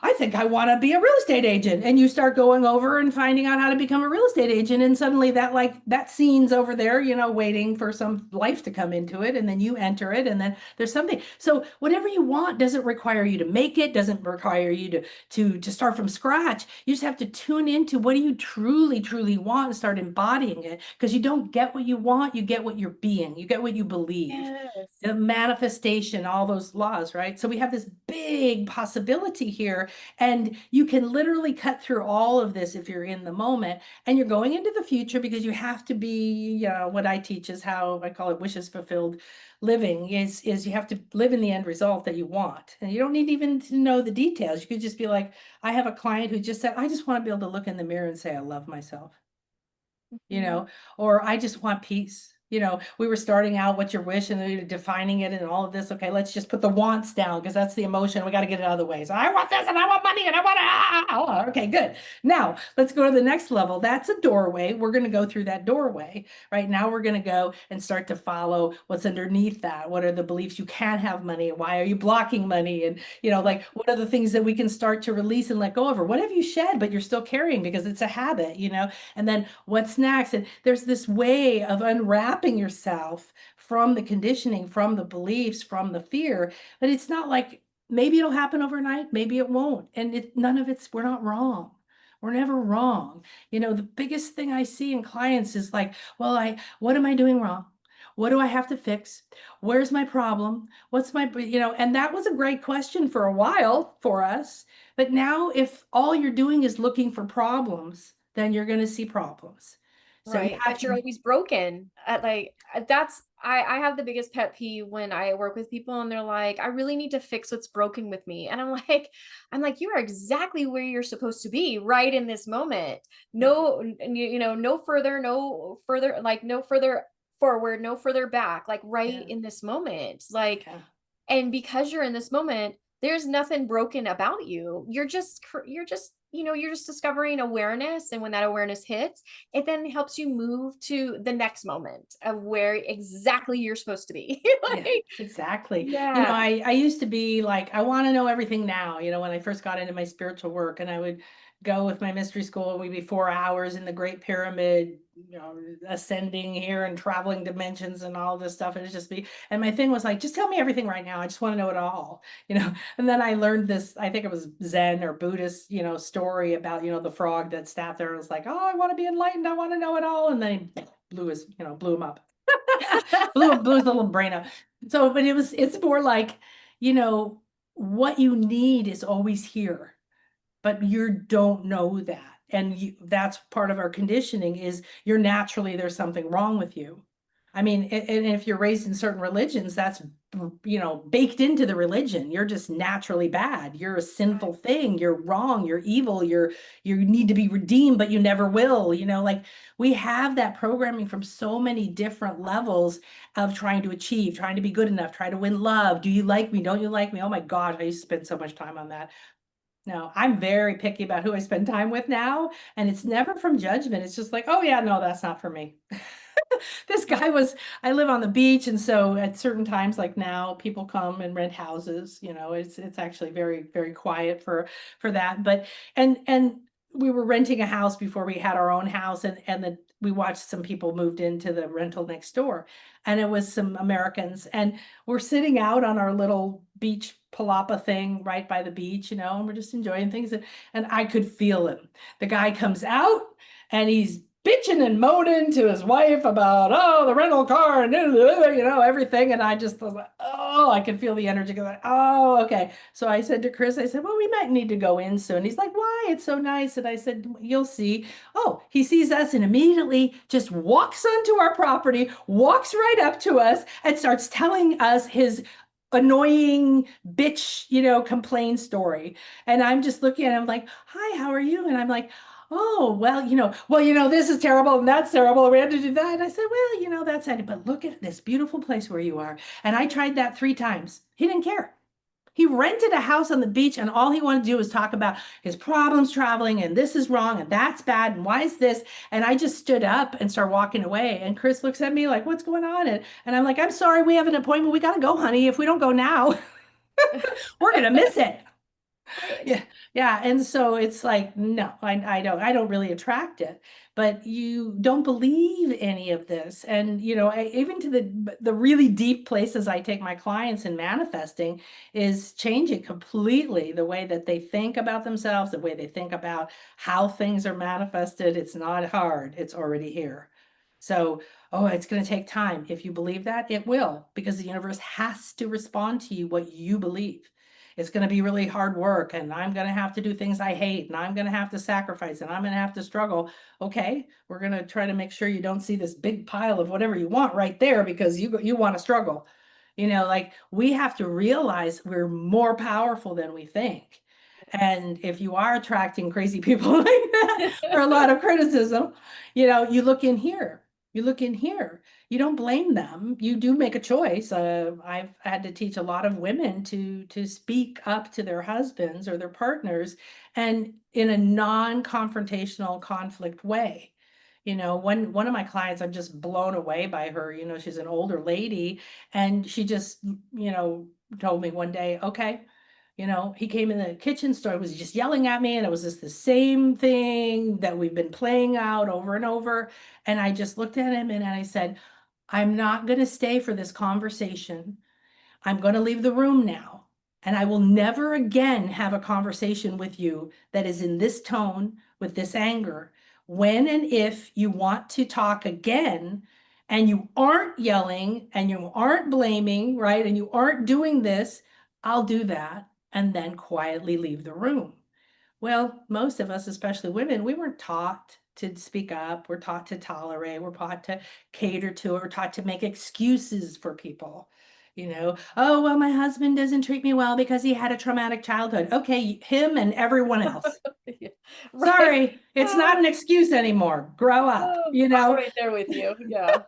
"I think I want to be a real estate agent." And you start going over and finding out how to become a real estate agent. And suddenly that scene's over there, waiting for some life to come into it. And then you enter it, and then there's something. So whatever you want doesn't require you to make it, doesn't require you to start from scratch. You just have to tune into, what do you truly, truly want, and start embodying it. Because you don't get what you want, you get what you're being, you get what you believe. Yes. The manifestation, all those laws, right? So we have this big possibility here. And you can literally cut through all of this if you're in the moment, and you're going into the future, because you have to be, what I teach is how I call it wishes fulfilled living, is you have to live in the end result that you want. And you don't need even to know the details. You could just be like, I have a client who just said, I just want to be able to look in the mirror and say, I love myself, you Mhm. know, or I just want peace. We were starting out, what's your wish, and then we were defining it and all of this. Okay, let's just put the wants down, because that's the emotion. We got to get it out of the way. So I want this, and I want money, and I want okay, good. Now let's go to the next level. That's a doorway. We're going to go through that doorway. Right now, we're going to go and start to follow what's underneath that. What are the beliefs you can't have money? Why are you blocking money? And like, what are the things that we can start to release and let go of? Or what have you shed, but you're still carrying because it's a habit, and then what's next? And there's this way of unwrapping yourself from the conditioning, from the beliefs, from the fear. But it's not like, maybe it'll happen overnight, maybe it won't. And none of it's, we're not wrong. We're never wrong. The biggest thing I see in clients is like, well, what am I doing wrong? What do I have to fix? Where's my problem? What's my, and that was a great question for a while for us. But now, if all you're doing is looking for problems, then you're going to see problems. So you Right. have That you're to, always broken. That's I have the biggest pet peeve when I work with people and they're like, I really need to fix what's broken with me. And I'm like, you are exactly where you're supposed to be right in this moment. yeah, No further, no further forward, no further back, like right yeah, in this moment. Like, yeah, and because you're in this moment, there's nothing broken about you. You're just discovering awareness, and when that awareness hits, it then helps you move to the next moment of where exactly you're supposed to be. yeah, Like, exactly. yeah. I used to be like, I want to know everything now, when I first got into my spiritual work, and I would go with my mystery school, and we'd be 4 hours in the Great Pyramid, ascending here and traveling dimensions and all this stuff. And it's just be, and my thing was like, just tell me everything right now. I just want to know it all, And then I learned this, I think it was Zen or Buddhist, story about, the frog that sat there and was like, oh, I want to be enlightened. I want to know it all. And then he blew him up. blew his little brain up. So, but it's more like, you know, what you need is always here, but you don't know that. And that's part of our conditioning, is you're naturally, there's something wrong with you. I mean, and if you're raised in certain religions, that's, baked into the religion. You're just naturally bad. You're a sinful thing. You're wrong. You're evil. You need to be redeemed, but you never will. Like, we have that programming from so many different levels of trying to achieve, trying to be good enough, trying to win love. Do you like me? Don't you like me? Oh my gosh, I used to spend so much time on that. No, I'm very picky about who I spend time with now, and it's never from judgment. It's just like, oh yeah, no, that's not for me. This guy was, I live on the beach, and so at certain times, like now, people come and rent houses. It's actually very, very quiet for that. But and we were renting a house before we had our own house, and we watched some people moved into the rental next door, and it was some Americans, and we're sitting out on our little beach palapa thing right by the beach, and we're just enjoying things, and I could feel him. The guy comes out, and he's bitching and moaning to his wife about, oh, the rental car and everything. And I just was like, oh, I could feel the energy going, oh, okay. So I said to Chris, I said, well, we might need to go in soon. He's like, why? It's so nice. And I said, you'll see. Oh, he sees us and immediately just walks onto our property, walks right up to us, and starts telling us his annoying bitch, complain story. And I'm just looking at him like, hi, how are you? And I'm like, oh, this is terrible and that's terrible. We had to do that. And I said, well, that's it. But look at this beautiful place where you are. And I tried that 3 times. He didn't care. He rented a house on the beach, and all he wanted to do was talk about his problems traveling, and this is wrong and that's bad and why is this? And I just stood up and started walking away. And Chris looks at me like, what's going on? And I'm like, I'm sorry, we have an appointment. We got to go, honey. If we don't go now, we're going to miss it. Right. Yeah, yeah. And so it's like, no, I don't really attract it. But you don't believe any of this. And even to the really deep places I take my clients in manifesting is changing completely the way that they think about themselves, the way they think about how things are manifested. It's not hard, it's already here. So, oh, it's going to take time. If you believe that, it will, because the universe has to respond to you what you believe. it's going to be really hard work, and I'm going to have to do things I hate, and I'm going to have to sacrifice, and I'm going to have to struggle. Okay, we're going to try to make sure you don't see this big pile of whatever you want right there because you want to struggle. Like we have to realize we're more powerful than we think. And if you are attracting crazy people like that or a lot of criticism, you look in here. You look in here. You don't blame them. You do make a choice. I've had to teach a lot of women to speak up to their husbands or their partners, and in a non-confrontational conflict way. One of my clients, I'm just blown away by her. She's an older lady, and she just, told me one day, okay, he came in the kitchen store, was just yelling at me, and it was just the same thing that we've been playing out over and over. And I just looked at him and I said, I'm not going to stay for this conversation. I'm going to leave the room now. And I will never again have a conversation with you that is in this tone, with this anger. When and if you want to talk again, and you aren't yelling and you aren't blaming, right? And you aren't doing this, I'll do that and then quietly leave the room. Well, most of us, especially women, we weren't taught to speak up. We're taught to tolerate. We're taught to cater to it. We're taught to make excuses for people. Oh, well, my husband doesn't treat me well because he had a traumatic childhood. Okay, him and everyone else. Yeah. Right. Sorry, it's not an excuse anymore. Grow up, Oh, I'm right there with you. Yeah.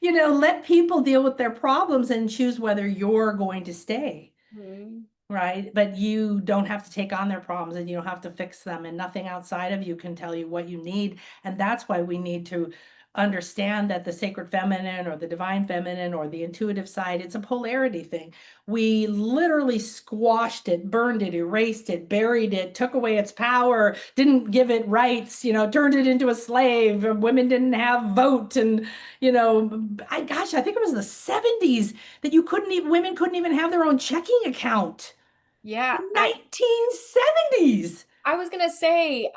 let people deal with their problems and choose whether you're going to stay. Mhm. Right. But you don't have to take on their problems, and you don't have to fix them, and nothing outside of you can tell you what you need. And that's why we need to understand that the sacred feminine or the divine feminine or the intuitive side, it's a polarity thing. We literally squashed it, burned it, erased it, buried it, took away its power, didn't give it rights, turned it into a slave. Women didn't have vote. And, I think it was the 70s that women couldn't even have their own checking account. Yeah. The 1970s. I was gonna say,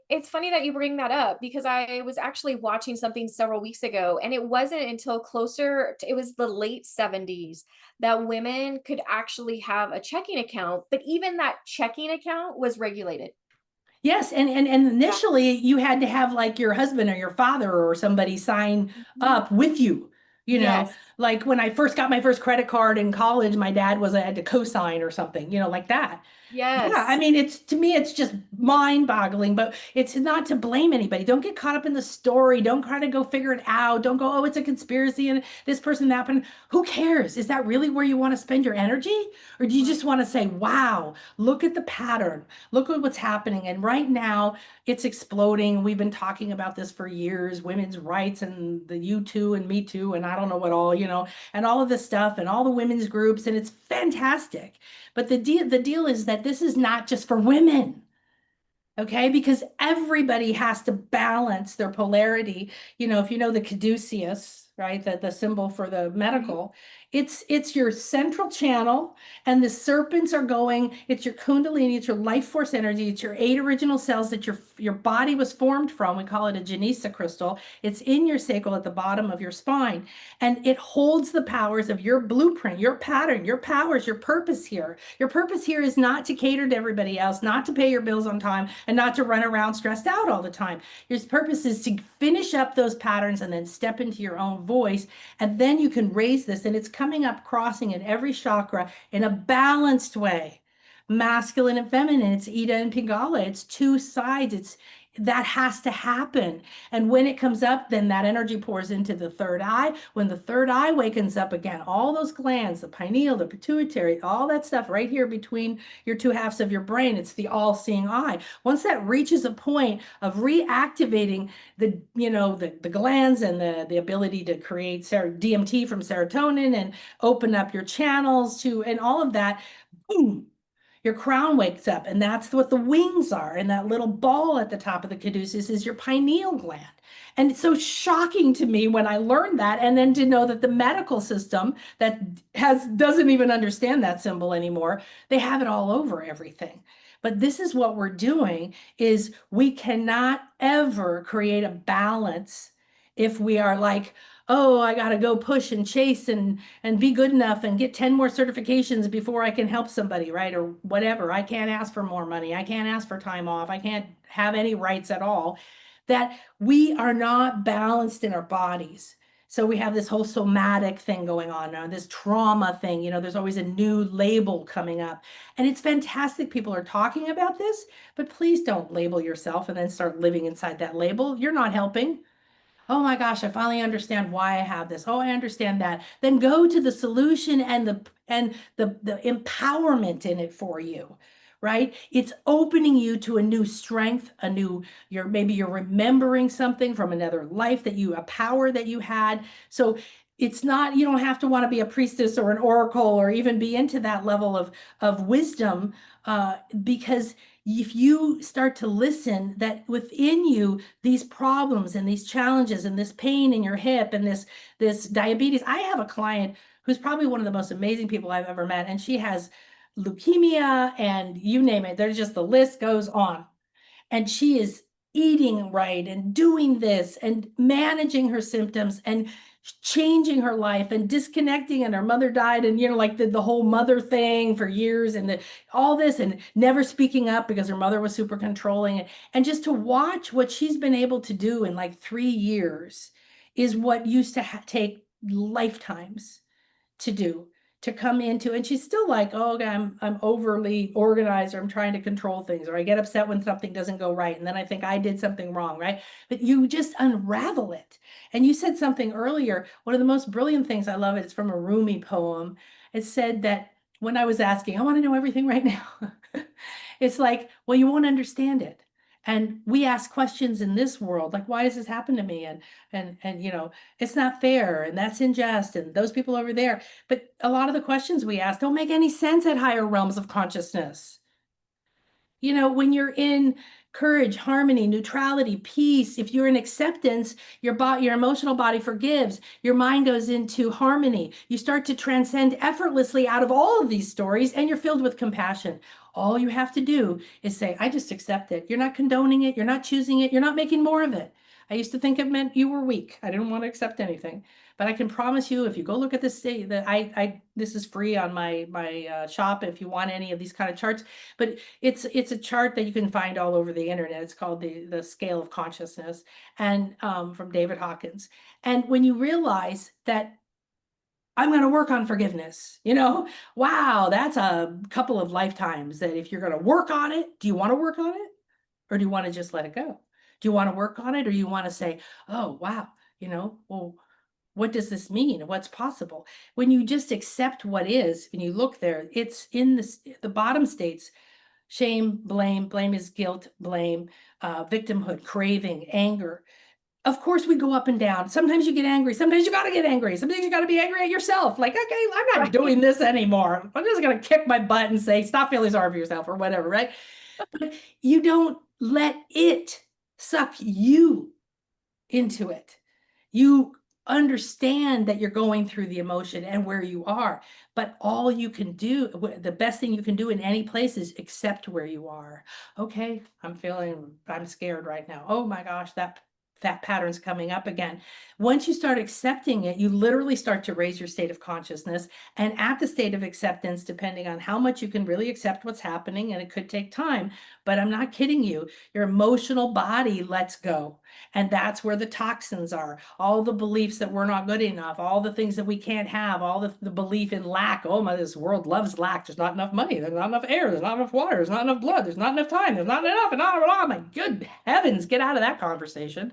it's funny that you bring that up because I was actually watching something several weeks ago, and it wasn't until it was the late 70s that women could actually have a checking account, but even that checking account was regulated. Yes, and Yeah. initially you had to have like your husband or your father or somebody sign Mhm. up with you. Yes. Like when I first got my first credit card in college, my dad I had to co-sign or something, like that. Yeah, I Yes. mean, to me, it's just mind-boggling, but it's not to blame anybody. Don't get caught up in the story. Don't try to go figure it out. Don't go, oh, it's a conspiracy and this person, that person. Who cares? Is that really where you want to spend your energy? Or do you Right. just want to say, wow, look at the pattern. Look at what's happening. And right now, it's exploding. We've been talking about this for years, women's rights and the You Too and Me Too and I don't know what all, and all of this stuff and all the women's groups. And it's fantastic. But the deal is that this is not just for women. Okay, because everybody has to balance their polarity. If you know the caduceus, right, the symbol for the Mhm. medical, it's your central channel, and the serpents are going. It's your kundalini, it's your life force energy, it's your 8 original cells that your body was formed from. We call it a Janissa crystal. It's in your sacral at the bottom of your spine, and it holds the powers of your blueprint, your pattern, your powers, your purpose here. Your purpose here is not to cater to everybody else, not to pay your bills on time, and not to run around stressed out all the time. Your purpose is to finish up those patterns and then step into your own voice. And then you can raise this, and it's coming up, crossing in every chakra in a balanced way. Masculine and feminine, it's Ida and Pingala, it's two sides. That has to happen. And when it comes up, then that energy pours into the third eye. When the third eye wakens up again, all those glands, the pineal, the pituitary, all that stuff right here between your two halves of your brain, it's the all-seeing eye. Once that reaches a point of reactivating the glands and the ability to create DMT from serotonin and open up your channels to and all of that, boom, your crown wakes up, and that's what the wings are. And that little ball at the top of the caduceus is your pineal gland. And it's so shocking to me when I learned that, and then to know that the medical system that doesn't even understand that symbol anymore, they have it all over everything. But this is what we're doing, is we cannot ever create a balance if we are like, oh, I got to go push and chase and be good enough and get 10 more certifications before I can help somebody, right? Or whatever. I can't ask for more money. I can't ask for time off. I can't have any rights at all. That we are not balanced in our bodies. So we have this whole somatic thing going on now, this trauma thing. There's always a new label coming up. And it's fantastic people are talking about this, but please don't label yourself and then start living inside that label. You're not helping. Oh my gosh, I finally understand why I have this. Oh, I understand that. Then go to the solution and the empowerment in it for you, right? It's opening you to a new strength, maybe you're remembering something from another life a power that you had. So it's not, you don't have to want to be a priestess or an oracle or even be into that level of wisdom, because if you start to listen that within you, these problems and these challenges and this pain in your hip and this diabetes. I have a client who's probably one of the most amazing people I've ever met, and she has leukemia and you name it. There's just the list goes on. And she is eating right and doing this and managing her symptoms and changing her life and disconnecting, and her mother died, and like the whole mother thing for years, and all this, and never speaking up because her mother was super controlling, and just to watch what she's been able to do in like 3 years is what used to take lifetimes to do, to come into. And she's still like, oh, okay, I'm overly organized, or I'm trying to control things, or I get upset when something doesn't go right, and then I think I did something wrong, right? But you just unravel it. And you said something earlier, one of the most brilliant things, I love it, it's from a Rumi poem. It said that when I was asking, I want to know everything right now. It's like, well, you won't understand it. And we ask questions in this world, like, why does this happen to me? And it's not fair, and that's unjust, and those people over there. But a lot of the questions we ask don't make any sense at higher realms of consciousness. When you're in courage, harmony, neutrality, peace, if you're in acceptance, your emotional body forgives, your mind goes into harmony. You start to transcend effortlessly out of all of these stories, and you're filled with compassion. All you have to do is say, I just accept it. You're not condoning it. You're not choosing it. You're not making more of it. I used to think it meant you were weak. I didn't want to accept anything. But I can promise you, if you go look at this state, this is free on my shop if you want any of these kind of charts. But it's a chart that you can find all over the internet. It's called the Scale of Consciousness, and from David Hawkins. And when you realize that I'm going to work on forgiveness, wow, that's a couple of lifetimes. That if you're going to work on it, do you want to work on it, or do you want to just let it go? Do you want to work on it, or you want to say, oh wow, well, what does this mean? What's possible? When you just accept what is and you look there, it's in the bottom states: shame, blame is guilt, blame, victimhood, craving, anger. Of course, we go up and down. Sometimes you get angry. Sometimes you got to get angry. Sometimes you got to be angry at yourself. Like, okay, I'm not Right. doing this anymore. I'm just going to kick my butt and say, stop feeling sorry for yourself, or whatever, right? But you don't let it suck you into it. You understand that you're going through the emotion and where you are, but all you can do, the best thing you can do in any place, is accept where you are. Okay, I'm scared right now. Oh my gosh, that pattern's coming up again. Once you start accepting it, you literally start to raise your state of consciousness. And at the state of acceptance, depending on how much you can really accept what's happening, and it could take time, but I'm not kidding you, your emotional body lets go. And that's where the toxins are, all the beliefs that we're not good enough, all the things that we can't have, all the belief in lack. Oh my, this world loves lack. There's not enough money. There's not enough air. There's not enough water. There's not enough blood. There's not enough time. There's not enough. And oh my good heavens, get out of that conversation.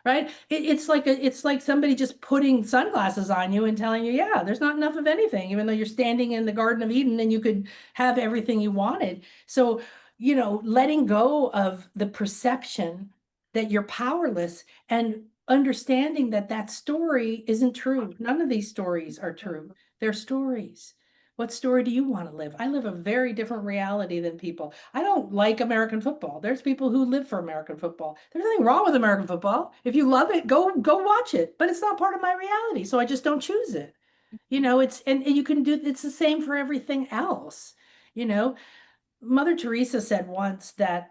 Right? It's like somebody just putting sunglasses on you and telling you, yeah, there's not enough of anything, even though you're standing in the Garden of Eden and you could have everything you wanted. So, letting go of the perception that you're powerless, and understanding that that story isn't true. None of these stories are true. They're stories. What story do you want to live? I live a very different reality than people. I don't like American football. There's people who live for American football. There's nothing wrong with American football. If you love it, go watch it. But it's not part of my reality, so I just don't choose it. It's and you can do it's the same for everything else. You know, Mother Teresa said once that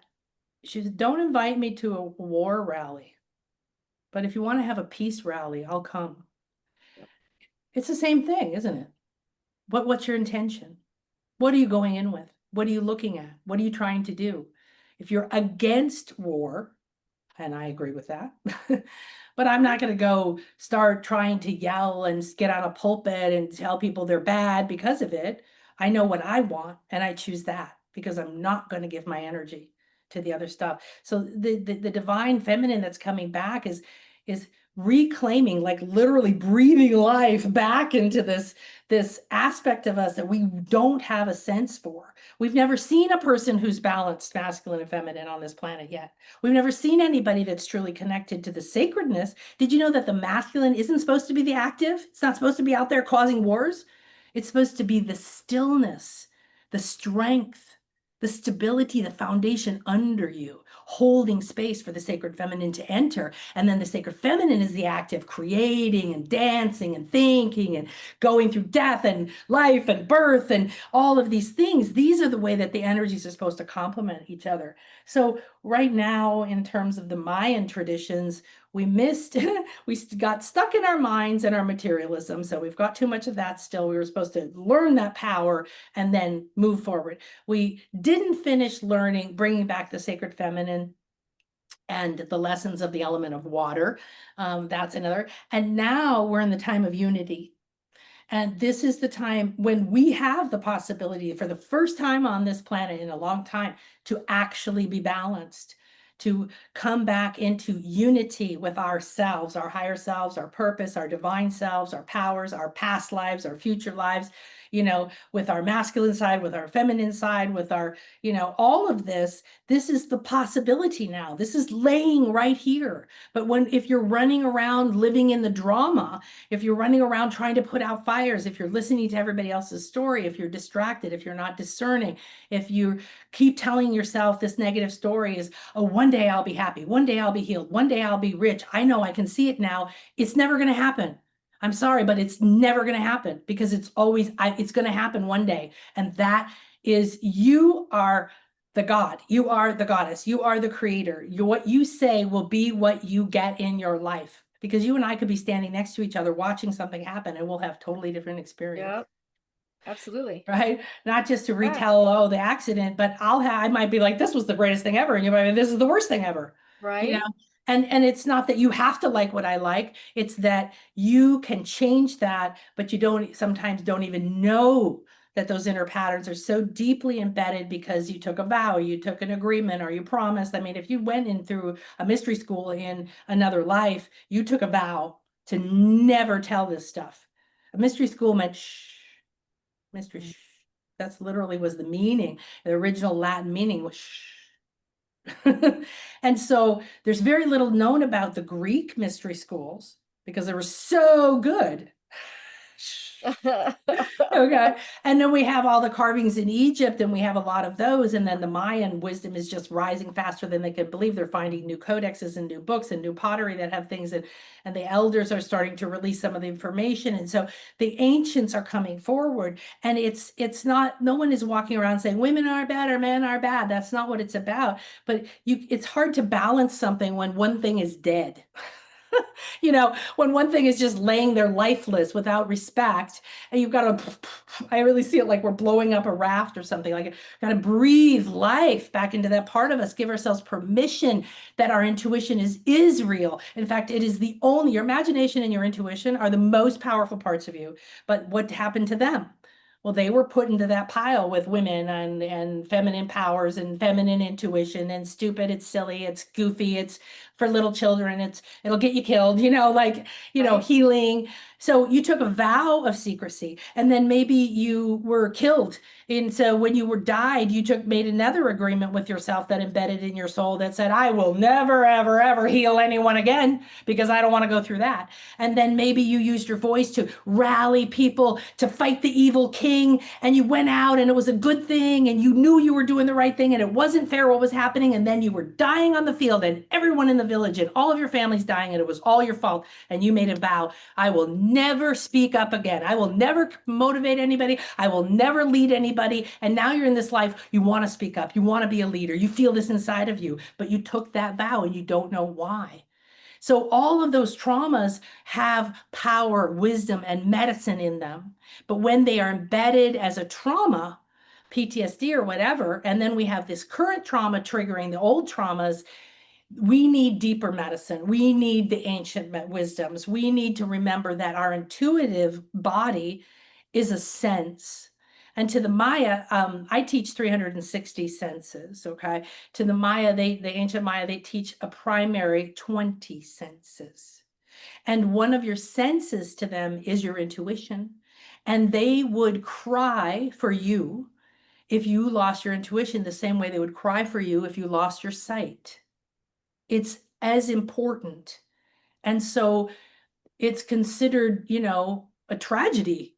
she said, "Don't invite me to a war rally, but if you want to have a peace rally, I'll come." It's the same thing, isn't it? What's your intention? What are you going in with? What are you looking at? What are you trying to do? If you're against war, and I agree with that, but I'm not going to go start trying to yell and get on a pulpit and tell people they're bad because of it. I know what I want, and I choose that because I'm not going to give my energy to the other stuff. So the divine feminine that's coming back is reclaiming, like literally breathing life back into this aspect of us that we don't have a sense for. We've never seen a person who's balanced masculine and feminine on this planet yet. We've never seen anybody that's truly connected to the sacredness. Did you know that the masculine isn't supposed to be the active? It's not supposed to be out there causing wars. It's supposed to be the stillness, the strength, the stability, the foundation under you, holding space for the sacred feminine to enter. And then the sacred feminine is the active, creating and dancing and thinking and going through death and life and birth and all of these things. These are the way that the energies are supposed to complement each other. So right now, in terms of the Mayan traditions, we missed, we got stuck in our minds and our materialism. So we've got too much of that still. We were supposed to learn that power and then move forward. We didn't finish learning, bringing back the sacred feminine and the lessons of the element of water. That's another. And now we're in the time of unity. And this is the time when we have the possibility for the first time on this planet in a long time to actually be balanced, to come back into unity with ourselves, our higher selves, our purpose, our divine selves, our powers, our past lives, our future lives, with our masculine side, with our feminine side, with our, all of this. This is the possibility now. This is laying right here. But if you're running around living in the drama, if you're running around trying to put out fires, if you're listening to everybody else's story, if you're distracted, if you're not discerning, if you keep telling yourself this negative story is, oh, one day I'll be happy, one day I'll be healed, one day I'll be rich. I know, I can see it now. It's never going to happen. I'm sorry, but it's never going to happen because it's going to happen one day. And that is, you are the God, you are the goddess, you are the creator. What you say will be what you get in your life, because you and I could be standing next to each other watching something happen and we'll have totally different experience. Yep, absolutely. Right? Not just to Yeah. retell, the accident, but I might be like, this was the greatest thing ever. And you might be, this is the worst thing ever. Right. And it's not that you have to like what I like. It's that you can change that, but you sometimes don't even know that those inner patterns are so deeply embedded because you took a vow, you took an agreement, or you promised. I mean, if you went in through a mystery school in another life, you took a vow to never tell this stuff. A mystery school meant shh, mystery shh. That's literally was the meaning. The original Latin meaning was shh. And so there's very little known about the Greek mystery schools because they were so good. Okay. And then we have all the carvings in Egypt, and we have a lot of those. And then the Mayan wisdom is just rising faster than they can believe. They're finding new codexes and new books and new pottery that have things and the elders are starting to release some of the information. And so the ancients are coming forward, and it's not, no one is walking around saying women are bad or men are bad. That's not what it's about. But it's hard to balance something when one thing is dead. When one thing is just laying there lifeless without respect, and you've got to, I really see it like we're blowing up a raft or something, like got to breathe life back into that part of us, give ourselves permission that our intuition is real. In fact, it is your imagination and your intuition are the most powerful parts of you. But what happened to them? Well, they were put into that pile with women and feminine powers and feminine intuition and stupid, it's silly, it's goofy, it's for little children, it'll get you killed, Right. healing. So you took a vow of secrecy, and then maybe you were killed. And so when you died, you made another agreement with yourself that embedded in your soul that said, I will never, ever, ever heal anyone again because I don't want to go through that. And then maybe you used your voice to rally people to fight the evil king, and you went out and it was a good thing, and you knew you were doing the right thing, and it wasn't fair what was happening. And then you were dying on the field, and everyone in the village and all of your family's dying, and it was all your fault. And you made a vow, I will never speak up again. I will never motivate anybody. I will never lead anybody. And now you're in this life, you want to speak up. You want to be a leader. You feel this inside of you, but you took that vow and you don't know why. So all of those traumas have power, wisdom, and medicine in them. But when they are embedded as a trauma, PTSD or whatever, and then we have this current trauma triggering the old traumas, we need deeper medicine. We need the ancient wisdoms. We need to remember that our intuitive body is a sense. And to the Maya, I teach 360 senses, okay? To the Maya, the ancient Maya, they teach a primary 20 senses. And one of your senses to them is your intuition. And they would cry for you if you lost your intuition the same way they would cry for you if you lost your sight. It's as important. And so it's considered, a tragedy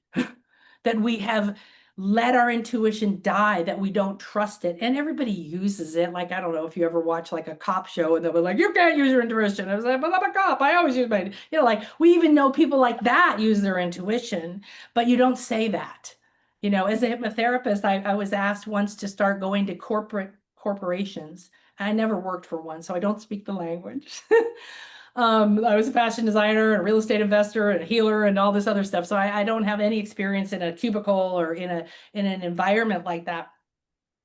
that we have let our intuition die, that we don't trust it. And everybody uses it. Like, I don't know if you ever watch like a cop show and they'll be like, you can't use your intuition. I was like, but I'm a cop. I always use my, like we even know people like that use their intuition, but you don't say that. As a hypnotherapist, I was asked once to start going to corporations. I never worked for one, so I don't speak the language. I was a fashion designer and a real estate investor and a healer and all this other stuff. So I don't have any experience in a cubicle or in an environment like that.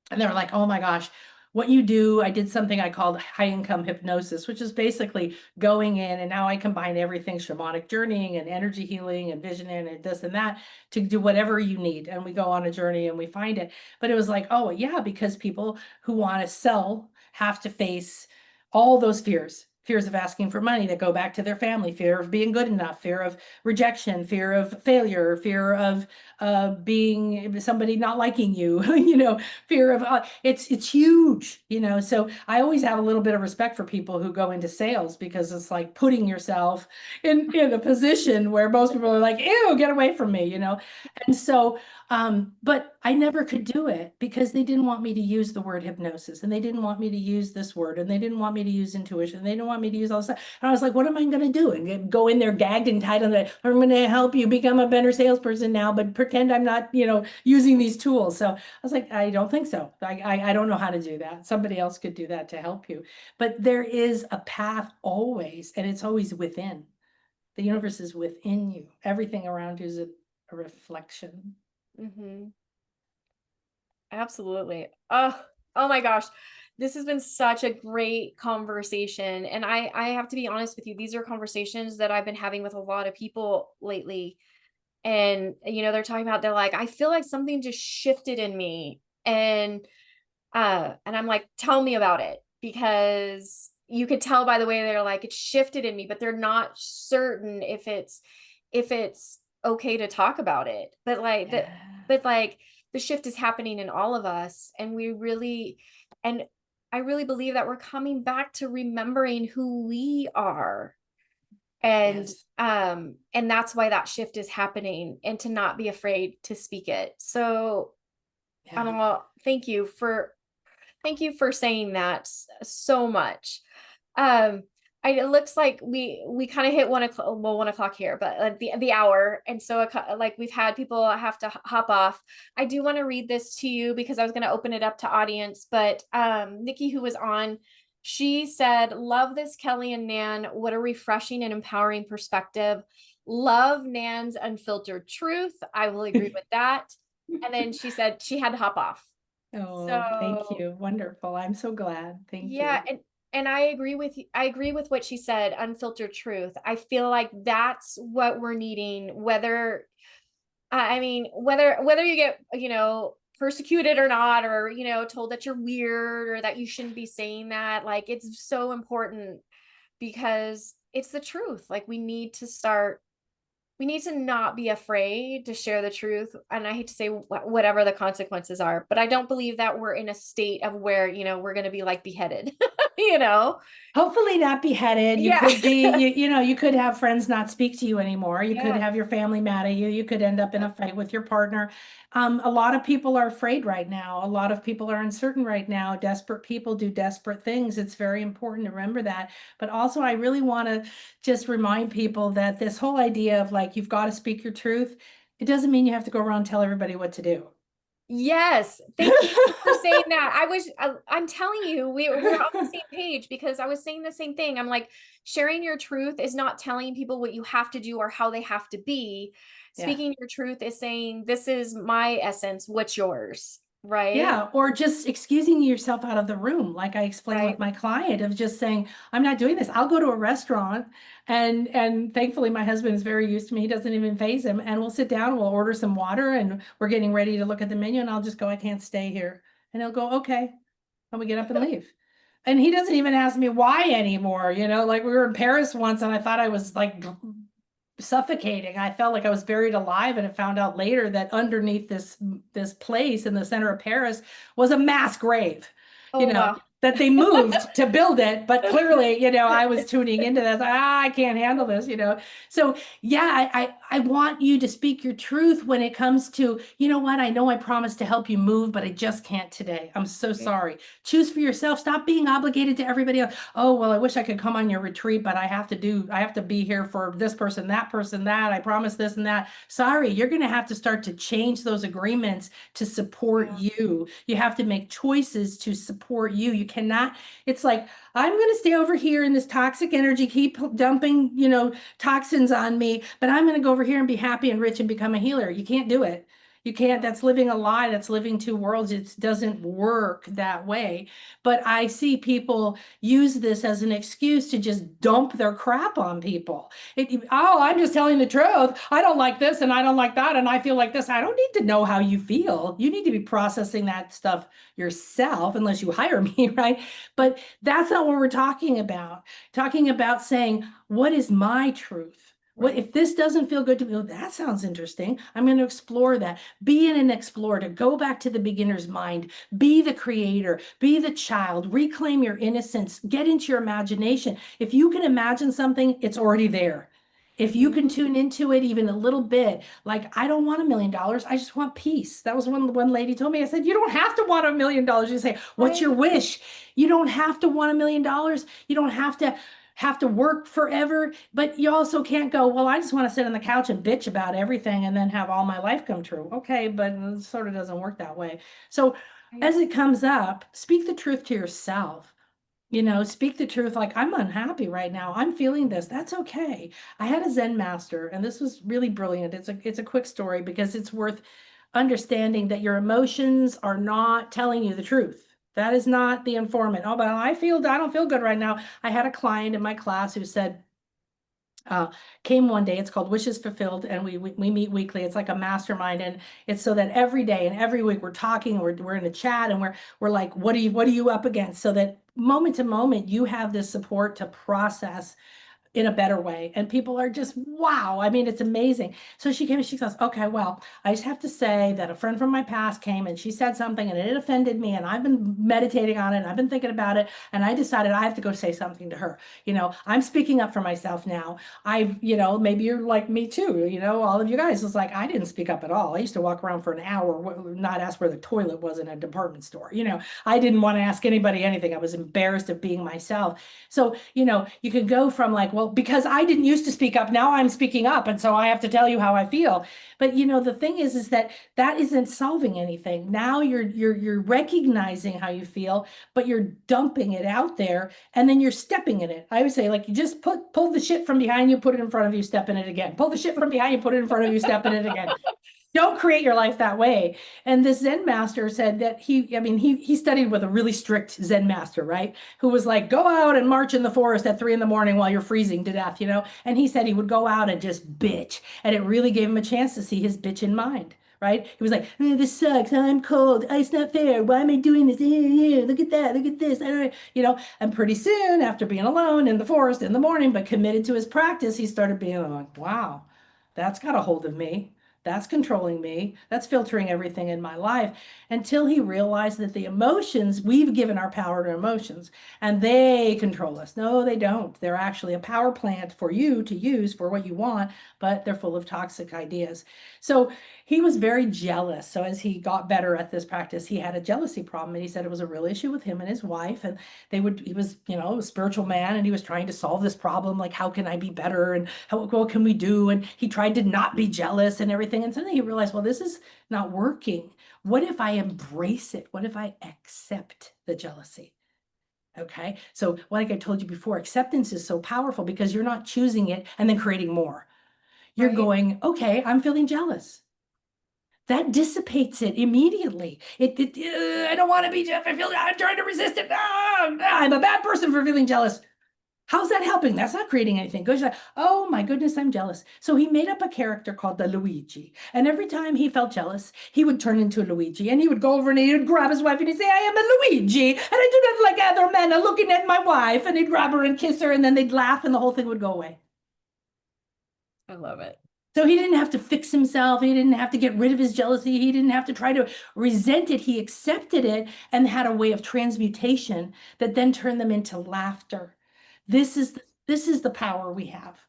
And they were like, oh my gosh, what you do, I did something I called high income hypnosis, which is basically going in, and now I combine everything shamanic journeying and energy healing and visioning and this and that to do whatever you need. And we go on a journey and we find it. But it was like, oh yeah, because people who want to sell have to face all those fears of asking for money that go back to their family, fear of being good enough, fear of rejection, fear of failure, fear of being somebody not liking you, fear of it's huge, so I always have a little bit of respect for people who go into sales, because it's like putting yourself in a position where most people are like, ew, get away from me, and so but I never could do it because they didn't want me to use the word hypnosis, and they didn't want me to use this word, and they didn't want me to use intuition. They didn't want me to use all this stuff. And I was like, what am I going to do? And go in there gagged and tied on that. I'm going to help you become a better salesperson now, but pretend I'm not, using these tools. So I was like, I don't think so. I don't know how to do that. Somebody else could do that to help you. But there is a path always, and it's always within. The universe is within you. Everything around you is a reflection. Mm-hmm. Absolutely. Oh my gosh. This has been such a great conversation. And I have to be honest with you, these are conversations that I've been having with a lot of people lately. And, they're talking about, they're like, I feel like something just shifted in me. And I'm like, tell me about it, because you could tell by the way they're like, it shifted in me, but they're not certain if it's okay to talk about it. But like Yeah. but like the shift is happening in all of us. And I really believe that we're coming back to remembering who we are. And Yes. and that's why that shift is happening, and to not be afraid to speak it. So I don't Yeah. know, thank you for saying that so much. Um, it looks like we kind of hit 1 o'clock, well, 1 o'clock here, but the hour, and so like we've had people have to hop off. I do want to read this to you because I was going to open it up to audience, but Nikki, who was on, she said, "Love this, Kelly and Nan. What a refreshing and empowering perspective. Love Nan's unfiltered truth. I will agree with that." And then she said she had to hop off. Oh, thank So you. Wonderful. I'm so glad. Thank yeah, you. and I agree with you. I agree with what she said, unfiltered truth. I feel like that's what we're needing, I mean, whether you get, persecuted or not, or, told that you're weird or that you shouldn't be saying that, like it's so important because it's the truth. Like we need to not be afraid to share the truth. And I hate to say whatever the consequences are, but I don't believe that we're in a state of where, we're going to be like beheaded, you know? Hopefully not beheaded. You Yeah. could be, you could have friends not speak to you anymore. You could Yeah. have your family mad at you. You could end up in a fight with your partner. A lot of people are afraid right now. A lot of people are uncertain right now. Desperate people do desperate things. It's very important to remember that. But also, I really want to just remind people that this whole idea of like, you've got to speak your truth, it doesn't mean you have to go around and tell everybody what to do. Yes, thank you for saying that. I'm telling you, we're on the same page because I was saying the same thing. I'm like, sharing your truth is not telling people what you have to do or how they have to be. Yeah. Speaking your truth is saying, this is my essence, what's yours, right? Yeah, or just excusing yourself out of the room, like I explained with Right. my client, of just saying, I'm not doing this. I'll go to a restaurant, and thankfully my husband is very used to me. He doesn't even phase him. And we'll sit down, we'll order some water, and we're getting ready to look at the menu, and I'll just go, I can't stay here. And he'll go, okay. And we get up and leave. And he doesn't even ask me why anymore. Like we were in Paris once and I thought I was like suffocating. I felt like I was buried alive, and I found out later that underneath this place in the center of Paris was a mass grave. You Oh, know, wow. that they moved to build it, but clearly, I was tuning into this. I can't handle this. So yeah, I want you to speak your truth when it comes to, what, I know I promised to help you move, but I just can't today. I'm so sorry. Choose for yourself. Stop being obligated to everybody else. Oh, well, I wish I could come on your retreat, but I have to be here for this person, that. I promise this and that. Sorry, you're going to have to start to change those agreements to support Yeah. you. You have to make choices to support you. You cannot, it's like, I'm going to stay over here in this toxic energy, keep dumping, toxins on me, but I'm going to go over here and be happy and rich and become a healer. You can't do it. You can't, No. that's living a lie. That's living two worlds. It doesn't work that way. But I see people use this as an excuse to just dump their crap on people. Oh, I'm just telling the truth. I don't like this and I don't like that and I feel like this. I don't need to know how you feel. You need to be processing that stuff yourself, unless you hire me, right? But that's not what we're talking about. Talking about saying, what is my truth? What Right. if this doesn't feel good to me? Oh, that sounds interesting. I'm going to explore that. Be an explorer, go back to the beginner's mind, be the creator, be the child, reclaim your innocence, get into your imagination. If you can imagine something, it's already there. If you Mhm. can tune into it even a little bit, like, I don't want $1 million, I just want peace. That was one lady told me. I said, you don't have to want $1 million. You say, what's your Right. wish? You don't have to want $1 million. You don't have to work forever, but you also can't go, well, I just want to sit on the couch and bitch about everything and then have all my life come true. Okay, but it sort of doesn't work that way. So Right. as it comes up, speak the truth to yourself. Speak the truth, like, I'm unhappy right now. I'm feeling this. That's okay. I had a Zen master, and this was really brilliant. It's a quick story because it's worth understanding that your emotions are not telling you the truth. That is not the informant. Oh, but I don't feel good right now. I had a client in my class who said, uh, came one day. It's called Wishes Fulfilled, and we meet weekly. It's like a mastermind, and it's so that every day and every week we're talking, we're in a chat, and we're like, what are you up against? So that moment to moment you have this support to process in a better way. And people are just, wow. I mean, it's amazing. So she came and she goes, okay, well, I just have to say that a friend from my past came and she said something and it offended me. And I've been meditating on it and I've been thinking about it. And I decided I have to go say something to her. I'm speaking up for myself now. Maybe you're like me too. All of you guys, it's like, I didn't speak up at all. I used to walk around for an hour, not ask where the toilet was in a department store. I didn't want to ask anybody anything. I was embarrassed of being myself. So, you can go from like, well, because I didn't used to speak up, now I'm speaking up. And so I have to tell you how I feel. But the thing is that isn't solving anything. Now you're recognizing how you feel, but you're dumping it out there and then you're stepping in it. I would say, like, you just pull the shit from behind you, put it in front of you, step in it again. Pull the shit from behind you, put it in front of you, step in it again. Don't create your life that way. And this Zen master said that he studied with a really strict Zen master, right? Who was like, go out and march in the forest at 3 a.m. while you're freezing to death. And he said he would go out and just bitch. And it really gave him a chance to see his bitch in mind. Right? He was like, this sucks. I'm cold. It's not fair. Why am I doing this? Look at that. Look at this. I don't. And pretty soon, after being alone in the forest in the morning, but committed to his practice, he started being like, wow, that's got a hold of me. That's controlling me. That's filtering everything in my life, until he realized that the emotions, we've given our power to emotions and they control us. No, they don't. They're actually a power plant for you to use for what you want, but they're full of toxic ideas. So he was very jealous. So as he got better at this practice, he had a jealousy problem. And he said it was a real issue with him and his wife. And he was, a spiritual man, and he was trying to solve this problem. Like, how can I be better? And what can we do? And he tried to not be jealous and everything. And suddenly he realized, well, this is not working. What if I embrace it? What if I accept the jealousy? Okay. So, like I told you before, acceptance is so powerful because you're not choosing it and then creating more. You're Right. going, okay, I'm feeling jealous. That dissipates it immediately. I don't want to be jealous. I'm trying to resist it. I'm a bad person for feeling jealous. How's that helping? That's not creating anything. Goes like, oh my goodness, I'm jealous. So he made up a character called the Luigi. And every time he felt jealous, he would turn into a Luigi and he would go over and he would grab his wife and he'd say, I am a Luigi. And I do not like other men are looking at my wife. And he'd grab her and kiss her and then they'd laugh and the whole thing would go away. I love it. So he didn't have to fix himself. He didn't have to get rid of his jealousy. He didn't have to try to resent it. He accepted it and had a way of transmutation that then turned them into laughter. This is the power we have.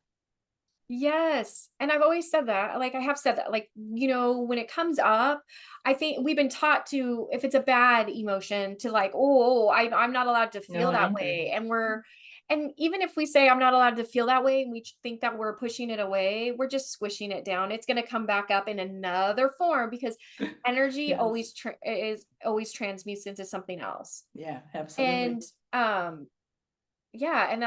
Yes. And I've always said that. Like I have said that, like, when it comes up, I think we've been taught to, if it's a bad emotion, to like, I'm not allowed to feel No, that anger. way. And even if we say I'm not allowed to feel that way, and we think that we're pushing it away, we're just squishing it down. It's going to come back up in another form because energy Yes. always transmutes into something else. Yeah, absolutely. And, yeah, and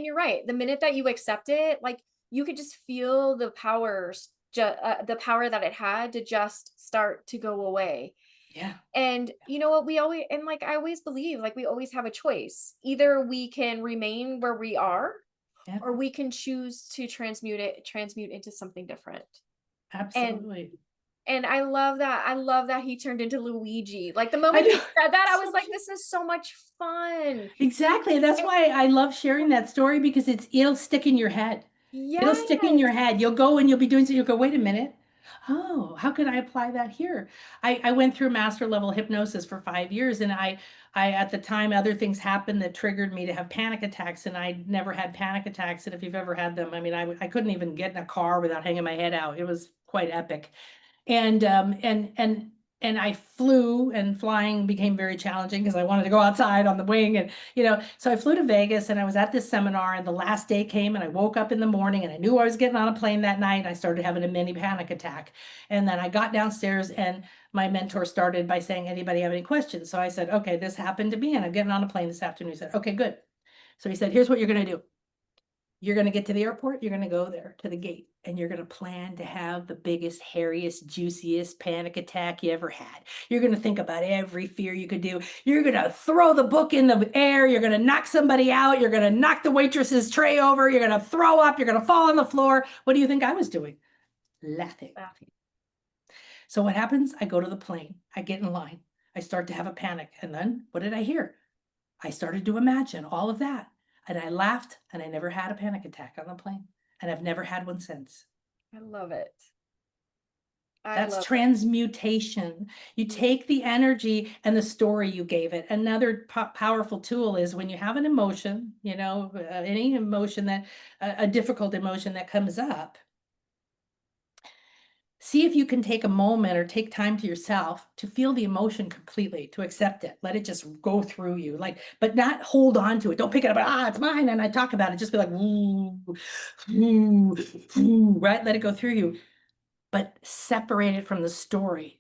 you're right. The minute that you accept it, like you could just feel the power that it had to just start to go away. Yeah. And you know what, like I always believe, like we always have a choice. Either we can remain where we are, Yeah, or we can choose to transmute into something different. And absolutely. I love that. I love that he turned into Luigi. Like the I moment he know. said that, I was So like, cute. this is so much fun. Exactly. And that's And- why I love sharing that story because it'll stick in your head. It'll stick in your yes. head. You'll go and you'll be doing something. You'll go, wait a minute. Oh, how can I apply that here? I went through master level hypnosis for 5 years and I at the time other things happened that triggered me to have panic attacks and I never had panic attacks. And if you've ever had them, I mean, I couldn't even get in a car without hanging my head out. It was quite epic. And I flew and flying became very challenging because I wanted to go outside on the wing and so I flew to Vegas and I was at this seminar and the last day came and I woke up in the morning and I knew I was getting on a plane that night and I started having a mini panic attack. And then I got downstairs and my mentor started by saying, anybody have any questions? So I said, okay, this happened to me and I'm getting on a plane this afternoon. He said, okay, good. So he said, here's what you're going to do. You're going to get to the airport, you're going to go there to the gate, and you're going to plan to have the biggest, hairiest, juiciest panic attack you ever had. You're going to think about every fear you could do. You're going to throw the book in the air. You're going to knock somebody out. You're going to knock the waitress's tray over. You're going to throw up. You're going to fall on the floor. What do you think I was doing? Laughing. Laughing. So what happens? I go to the plane. I get in line. I start to have a panic. And then what did I hear? I started to imagine all of that. And I laughed and I never had a panic attack on the plane. And I've never had one since. I love it. I That's love it. transmutation. You Mhm. take the energy and the story you gave it. Another powerful tool is when you have an emotion, any emotion a difficult emotion that comes up, see if you can take a moment or take time to yourself to feel the emotion completely, to accept it. Let it just go through you, but not hold on to it. Don't pick it up, it's mine. And I talk about it, just be like, ooh, ooh, ooh, right? Let it go through you, but separate it from the story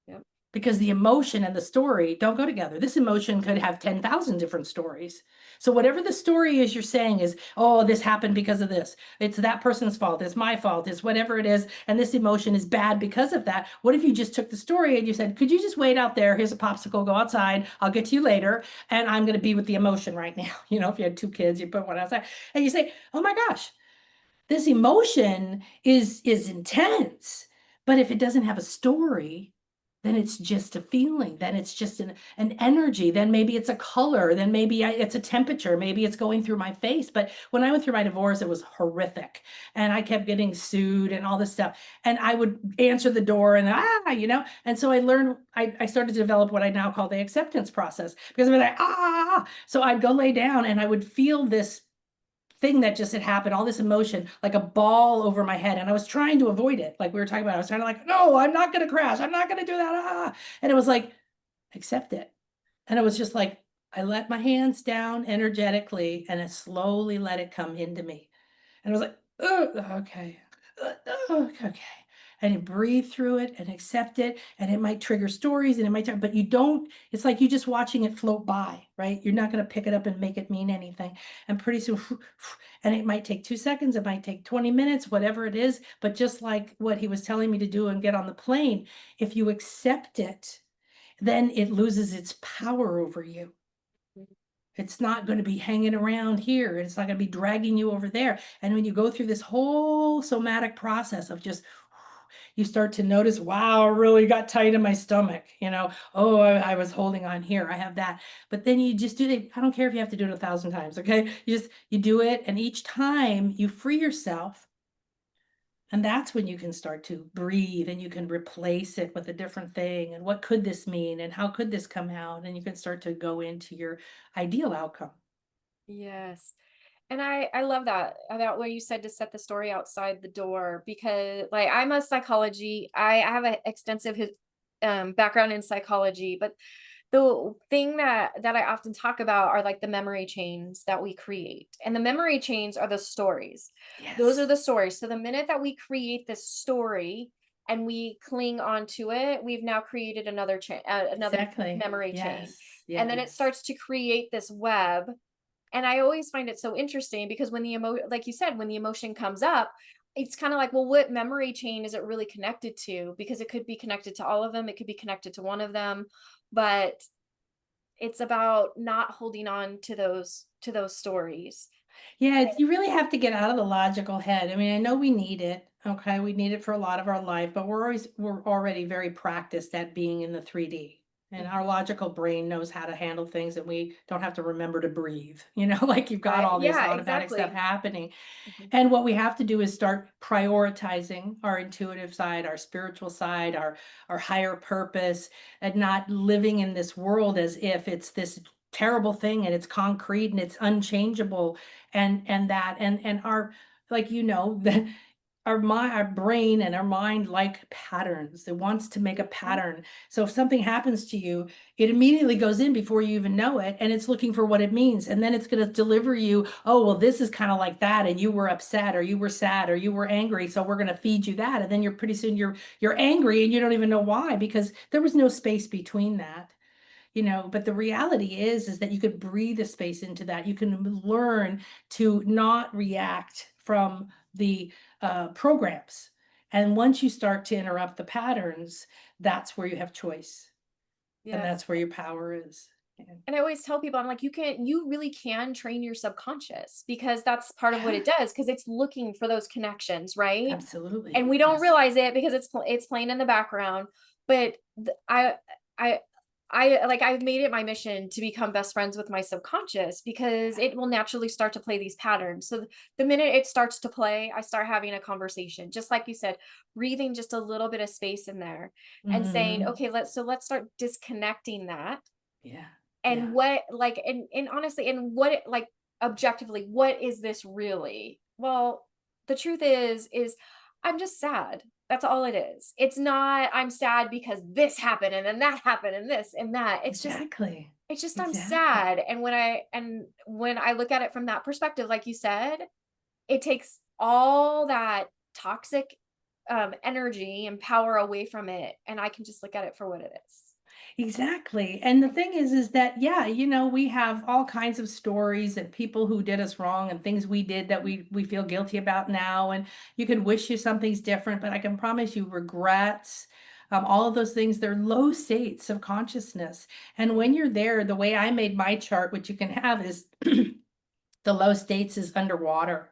Yep. because the emotion and the story don't go together. This emotion could have 10,000 different stories. So whatever the story is you're saying is, oh, this happened because of this. It's that person's fault. It's my fault. It's whatever it is. And this emotion is bad because of that. What if you just took the story and you said, could you just wait out there? Here's a popsicle, go outside. I'll get to you later. And I'm going to be with the emotion right now. If you had 2 kids, you put one outside and you say, oh my gosh, this emotion is intense. But if it doesn't have a story, then it's just a feeling, then it's just an energy, then maybe it's a color, then maybe it's a temperature, maybe it's going through my face. But when I went through my divorce, it was horrific. And I kept getting sued and all this stuff. And I would answer the door and and so I learned, I started to develop what I now call the acceptance process because I'd be like, so I'd go lay down and I would feel this thing that just had happened, all this emotion, like a ball over my head. And I was trying to avoid it. Like we were talking about, I was trying to no, I'm not going to crash. I'm not going to do that. And it was like, accept it. And it was just like, I let my hands down energetically and it slowly let it come into me. And I was like, oh, okay. Okay. and breathe through it and accept it. And it might trigger stories and it might, but you don't, it's like you just watching it float by, right? You're not going to pick it up and make it mean anything. And pretty soon, and it might take 2 seconds, it might take 20 minutes, whatever it is. But just like what he was telling me to do and get on the plane, if you accept it, then it loses its power over you. It's not going to be hanging around here. It's not going to be dragging you over there. And when you go through this whole somatic process of just, you start to notice, wow, I really got tight in my stomach. Oh, I was holding on here. I have that. But then you just do it. I don't care if you have to do it 1,000 times. Okay. You do it. And each time you free yourself. And that's when you can start to breathe and you can replace it with a different thing. And what could this mean? And how could this come out? And you can start to go into your ideal outcome. Yes. And I love that about what you said to set the story outside the door, because like I'm a psychology, I have an extensive background in psychology, but the thing that I often talk about are like the memory chains that we create. And the memory chains are the stories. Those are Yes, the stories. So the minute that we create this story and we cling onto it, we've now created another exactly. memory chain. Yes, And then it yes. starts to create this web. And I always find it so interesting because when like you said, when the emotion comes up, it's kind of like, well, what memory chain is it really connected to? Because it could be connected to all of them, it could be connected to one of them, but it's about not holding on to those stories. Yeah, you really have to get out of the logical head. I mean, I know we need it. Okay, we need it for a lot of our life, but we're already very practiced at being in the 3D. And our Mhm. logical brain knows how to handle things, and we don't have to remember to breathe. Like you've got Right? all this Yeah, automatic stuff exactly. happening. Mhm. And what we have to do is start prioritizing our intuitive side, our spiritual side, our higher purpose, and not living in this world as if it's this terrible thing and it's concrete and it's unchangeable and our, like, that our brain and our mind like patterns. It wants to make a Mhm. pattern. So if something happens to you, it immediately goes in before you even know it, and it's looking for what it means. And then it's going to deliver you, oh, well, this is kind of like that, and you were upset or you were sad or you were angry, so we're going to feed you that. And then you're pretty soon you're angry and you don't even know why, because there was no space between that. But the reality is that you could breathe a space into that. You can learn to not react from the programs. And once you start to interrupt the patterns, that's where you have choice, and Yes. that's where your power is. Yeah. And I always tell people, I'm like, you really can train your subconscious because that's part of what Yeah, it does, because it's looking for those connections, right? And absolutely. we don't Yes. realize it because it's playing in the background. But I like I've made it my mission to become best friends with my subconscious because it will naturally start to play these patterns. So the minute it starts to play, I start having a conversation, just like you said, breathing just a little bit of space in there and saying, Hmm. okay, let's start disconnecting that. Yeah. And Yeah. what like and honestly, and what like objectively, what is this really? Well, the truth is I'm just sad. That's all it is. It's not I'm sad because this happened and then that happened and this and that. Exactly. It's just I'm Exactly. sad. And when I look at it from that perspective, like you said, it takes all that toxic energy and power away from it, and I can just look at it for what it is. Exactly. And the thing is that, yeah, we have all kinds of stories and people who did us wrong and things we did that we feel guilty about now. And you can wish you something's different, but I can promise you regrets, all of those things, they're low states of consciousness. And when you're there, the way I made my chart, which you can have, is the low states is underwater.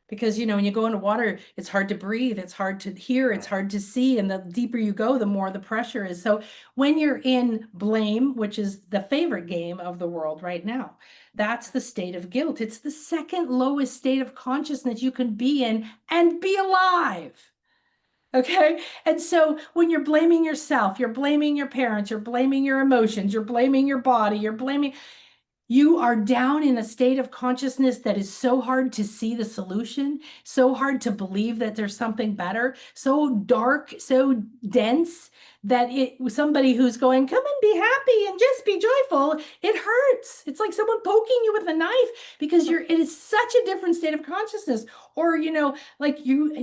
Because, when you go into water, it's hard to breathe, it's hard to hear, it's Right. hard to see. And the deeper you go, the more the pressure is. So when you're in blame, which is the favorite game of the world right now, that's the state of guilt. It's the second lowest state of consciousness you can be in and be alive. Okay. And so when you're blaming yourself, you're blaming your parents, you're blaming your emotions, you're blaming your body, you are down in a state of consciousness that is so hard to see the solution, so hard to believe that there's something better, so dark, so dense that somebody who's going, come and be happy and just be joyful, it hurts. It's like someone poking you with a knife because it is such a different state of consciousness. Or, like you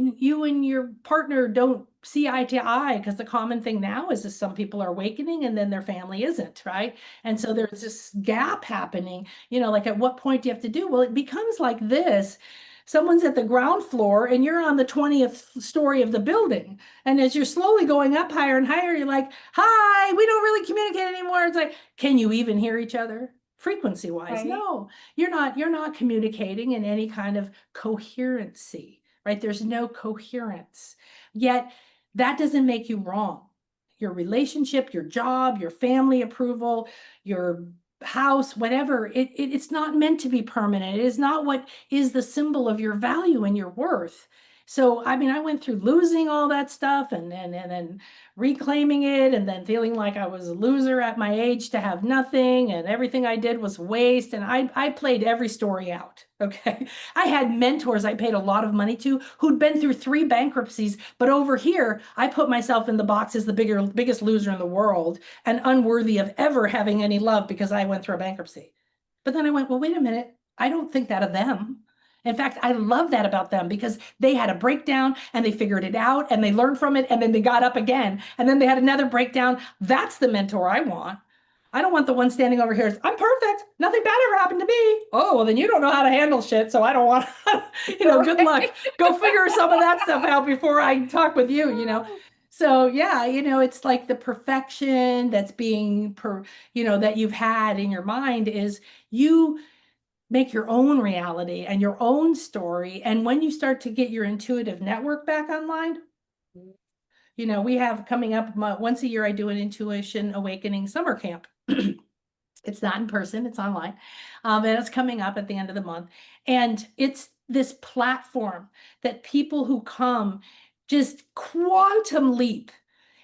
and your partner don't see eye to eye, because the common thing now is that some people are awakening and then their family isn't, right? And so there's this gap happening, like at what point do you have to do? Well, it becomes like this. Someone's at the ground floor and you're on the 20th story of the building. And as you're slowly going up higher and higher, you're like, hi, we don't really communicate anymore. It's like, can you even hear each other? Frequency wise, Right. no, you're not communicating in any kind of coherency, right? There's no coherence. Yet that doesn't make you wrong. Your relationship, your job, your family approval, your house, whatever, it's not meant to be permanent. It is not what is the symbol of your value and your worth. So, I mean, I went through losing all that stuff and then reclaiming it, and then feeling like I was a loser at my age to have nothing, and everything I did was waste. And I played every story out. Okay. I had mentors I paid a lot of money to who'd been through 3 bankruptcies, but over here, I put myself in the box as the biggest loser in the world and unworthy of ever having any love because I went through a bankruptcy. But then I went, well, wait a minute. I don't think that of them. In fact, I love that about them because they had a breakdown and they figured it out and they learned from it and then they got up again and then they had another breakdown. That's the mentor I want. I don't want the one standing over here. I'm perfect. Nothing bad ever happened to me. Oh, well, then you don't know how to handle shit. So I don't want good luck. Go figure some of that stuff out before I talk with you. So yeah, it's like the perfection that's that you've had in your mind is you make your own reality and your own story. And when you start to get your intuitive network back online, we have coming up once a year, I do an intuition awakening summer camp. It's not in person, it's online. And it's coming up at the end of the month. And it's this platform that people who come just quantum leap,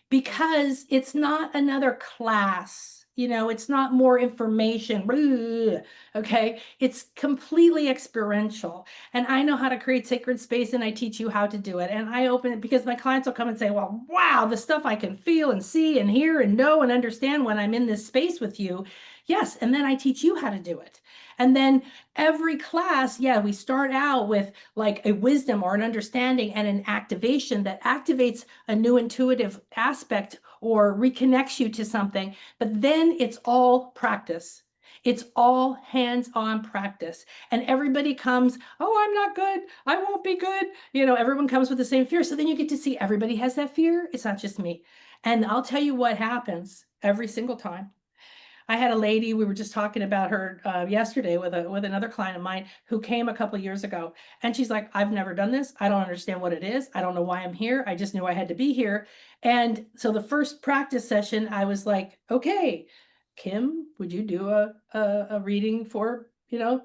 because it's not another class. It's not more information. Okay. It's completely experiential. And I know how to create sacred space and I teach you how to do it. And I open it because my clients will come and say, well, wow, the stuff I can feel and see and hear and know and understand when I'm in this space with you. Yes. And then I teach you how to do it. And then every class, yeah, we start out with like a wisdom or an understanding and an activation that activates a new intuitive aspect or reconnects you to something. But then it's all practice. It's all hands-on practice. And everybody comes, oh, I'm not good. I won't be good. Everyone comes with the same fear. So then you get to see everybody has that fear. It's not just me. And I'll tell you what happens every single time. I had a lady, we were just talking about her yesterday with another client of mine who came a couple of years ago. And she's like, I've never done this. I don't understand what it is. I don't know why I'm here. I just knew I had to be here. And so the first practice session, I was like, okay, Kim, would you do a reading for,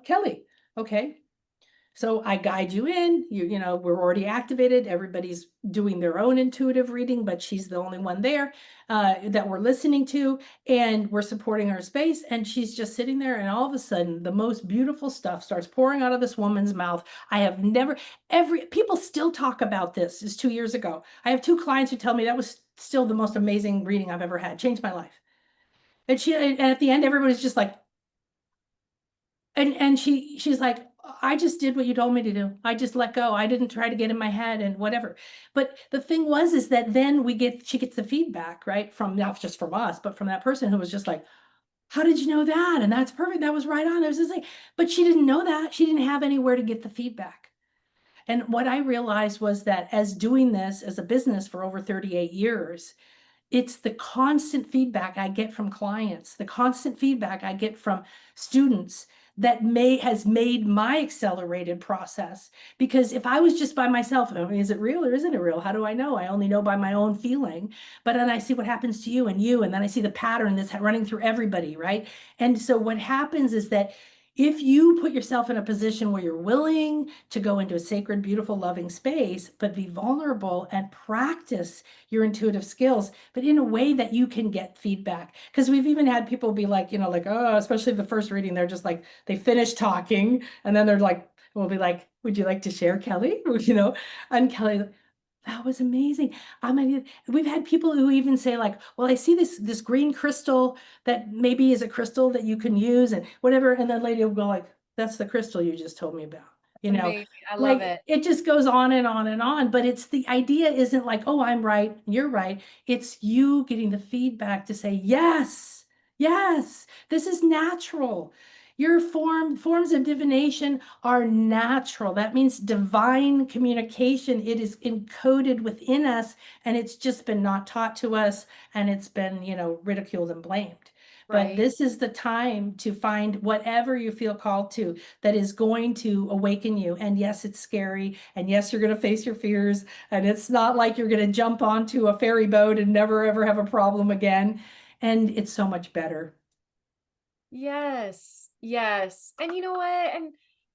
Kelly? Okay. So I guide you in, we're already activated. Everybody's doing their own intuitive reading, but she's the only one there that we're listening to, and we're supporting her space. And she's just sitting there, and all of a sudden, the most beautiful stuff starts pouring out of this woman's mouth. I have never, people still talk about this. It's 2 years ago. I have 2 clients who tell me that was still the most amazing reading I've ever had, changed my life. And at the end, everybody's just like, and she's like, I just did what you told me to do. I just let go. I didn't try to get in my head and whatever. But the thing is that then she gets the feedback, right? From not just from us, but from that person who was just like, how did you know that? And that's perfect. That was right on. It was just like, but she didn't know that. She didn't have anywhere to get the feedback. And what I realized was that as doing this as a business for over 38 years, it's the constant feedback I get from clients, the constant feedback I get from students that has made my accelerated process. Because if I was just by myself, I mean, is it real or isn't it real? How do I know? I only know by my own feeling. But then I see what happens to you, and then I see the pattern that's running through everybody, right? And so what happens is that if you put yourself in a position where you're willing to go into a sacred, beautiful, loving space, but be vulnerable and practice your intuitive skills, but in a way that you can get feedback. Because we've even had people be like, oh, especially the first reading, they're just like, they finish talking and then they're like, we'll be like, would you like to share, Kelly? And Kelly, That was amazing. I mean, we've had people who even say like, well, I see this green crystal that maybe is a crystal that you can use and whatever. And then lady will go like, that's the crystal you just told me about. It's amazing. I love Like it. it just goes on and on and on. But it's the idea isn't like, oh, I'm right, you're right. It's you getting the feedback to say, yes, yes, this is natural. Your forms of divination are natural. That means divine communication. It is encoded within us, and it's just been not taught to us, and it's been, ridiculed and blamed. But Right. this is the time to find whatever you feel called to that is going to awaken you. And yes, it's scary. And yes, you're going to face your fears. And it's not like you're going to jump onto a ferry boat and never ever have a problem again. And it's so much better. Yes. Yes. And you know what?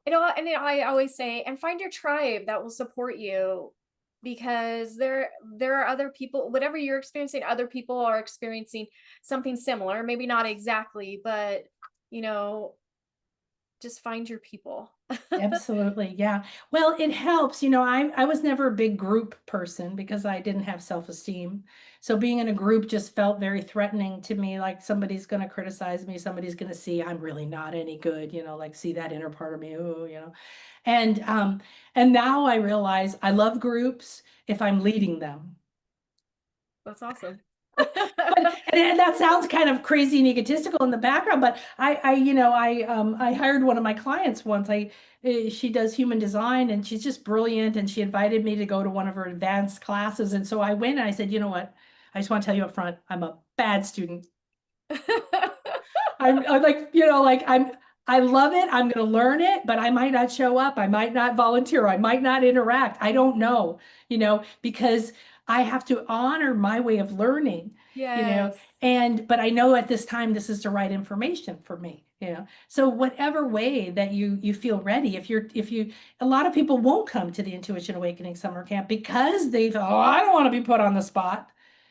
I always say, and find your tribe that will support you, because there are other people, whatever you're experiencing, other people are experiencing something similar, maybe not exactly, but you know, just find your people. Absolutely. Yeah. Well, it helps. I was never a big group person because I didn't have self-esteem. So being in a group just felt very threatening to me, like somebody's going to criticize me, somebody's going to see I'm really not any good, like see that inner part of me, ooh. And now I realize I love groups if I'm leading them. That's awesome. And that sounds kind of crazy and egotistical in the background, but I hired one of my clients once. She does human design and she's just brilliant, and she invited me to go to one of her advanced classes. And so I went and I said, you know what? I just want to tell you up front, I'm a bad student. I'm like, I love it. I'm going to learn it, but I might not show up. I might not volunteer. I might not interact. I don't know, because I have to honor my way of learning, you know, Yes. but I know at this time this is the right information for me, So whatever way that you feel ready, if you a lot of people won't come to the Intuition Awakening summer camp because they thought, oh, I don't want to be put on the spot.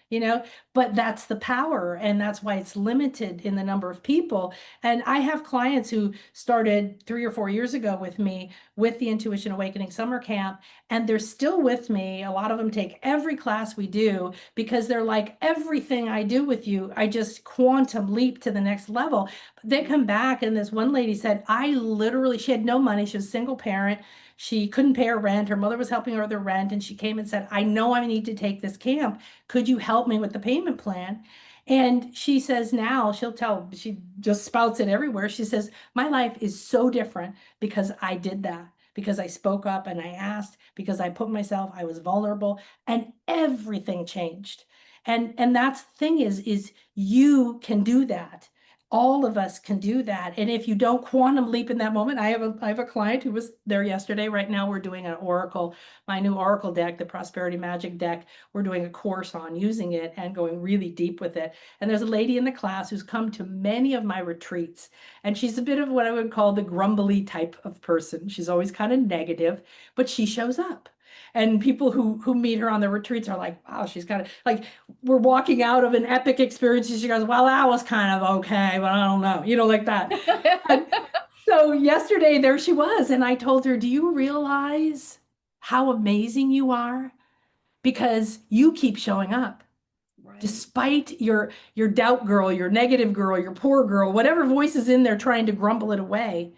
You know, but that's the power, and that's why it's limited in the number of people. And I have clients who started 3 or 4 years ago with me with the Intuition Awakening Summer Camp, and they're still with me. A lot of them take every class we do because they're like, everything I do with you, I just quantum leap to the next level. They come back, and this one lady said, she had no money. She was a single parent. She couldn't pay her rent. Her mother was helping her with her rent, and she came and said, I know I need to take this camp. Could you help me with the payment plan? And she says now, she just spouts it everywhere. She says, my life is so different because I did that, because I spoke up and I asked, because I put myself, I was vulnerable, and everything changed. And that's the thing is you can do that. All of us can do that. And if you don't quantum leap in that moment, I have a client who was there yesterday. Right now we're doing an oracle, my new oracle deck, the Prosperity Magic deck. We're doing a course on using it and going really deep with it. And there's a lady in the class who's come to many of my retreats, and she's a bit of what I would call the grumbly type of person. She's always kind of negative, but she shows up. And people who meet her on the retreats are like, wow, she's kind of like, we're walking out of an epic experience. And she goes, well, that was kind of okay, but I don't know, like that. And so yesterday there she was, and I told her, do you realize how amazing you are? Because you keep showing up Right. despite your doubt girl, your negative girl, your poor girl, whatever voice is in there trying to grumble it away.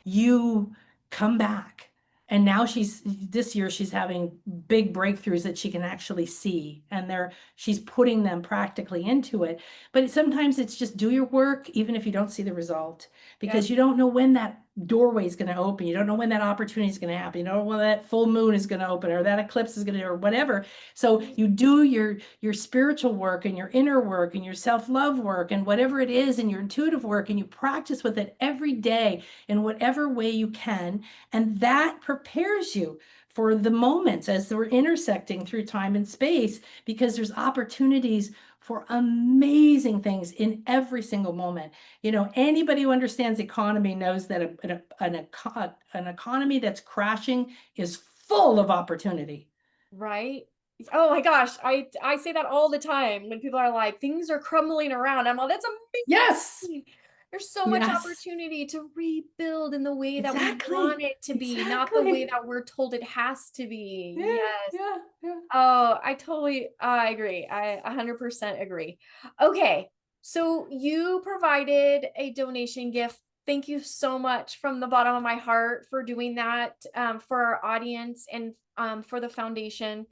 You come back. And now this year she's having big breakthroughs that she can actually see, and she's putting them practically into it. But sometimes it's just do your work even if you don't see the result, Yep. because you don't know when that doorway is going to open. You don't know when that opportunity is going to happen. You don't know when that full moon is going to open, or that eclipse is going to, or whatever. So you do your spiritual work and your inner work and your self-love work and whatever it is, and your intuitive work, and you practice with it every day in whatever way you can. And that prepares you for the moments as we're intersecting through time and space, because there's opportunities for amazing things in every single moment. Anybody who understands economy knows that an economy that's crashing is full of opportunity. Right. Oh my gosh, I say that all the time when people are like, things are crumbling around. I'm like, that's Yes. amazing. There's so much Yes. opportunity to rebuild in the way that we want Exactly. it to be, not the way Exactly. that we're told it has to be. Yeah, Yes. yeah, yeah. Oh, I agree. I 100% agree. Okay. So you provided a donation gift. Thank you so much from the bottom of my heart for doing that, for our audience and for the foundation.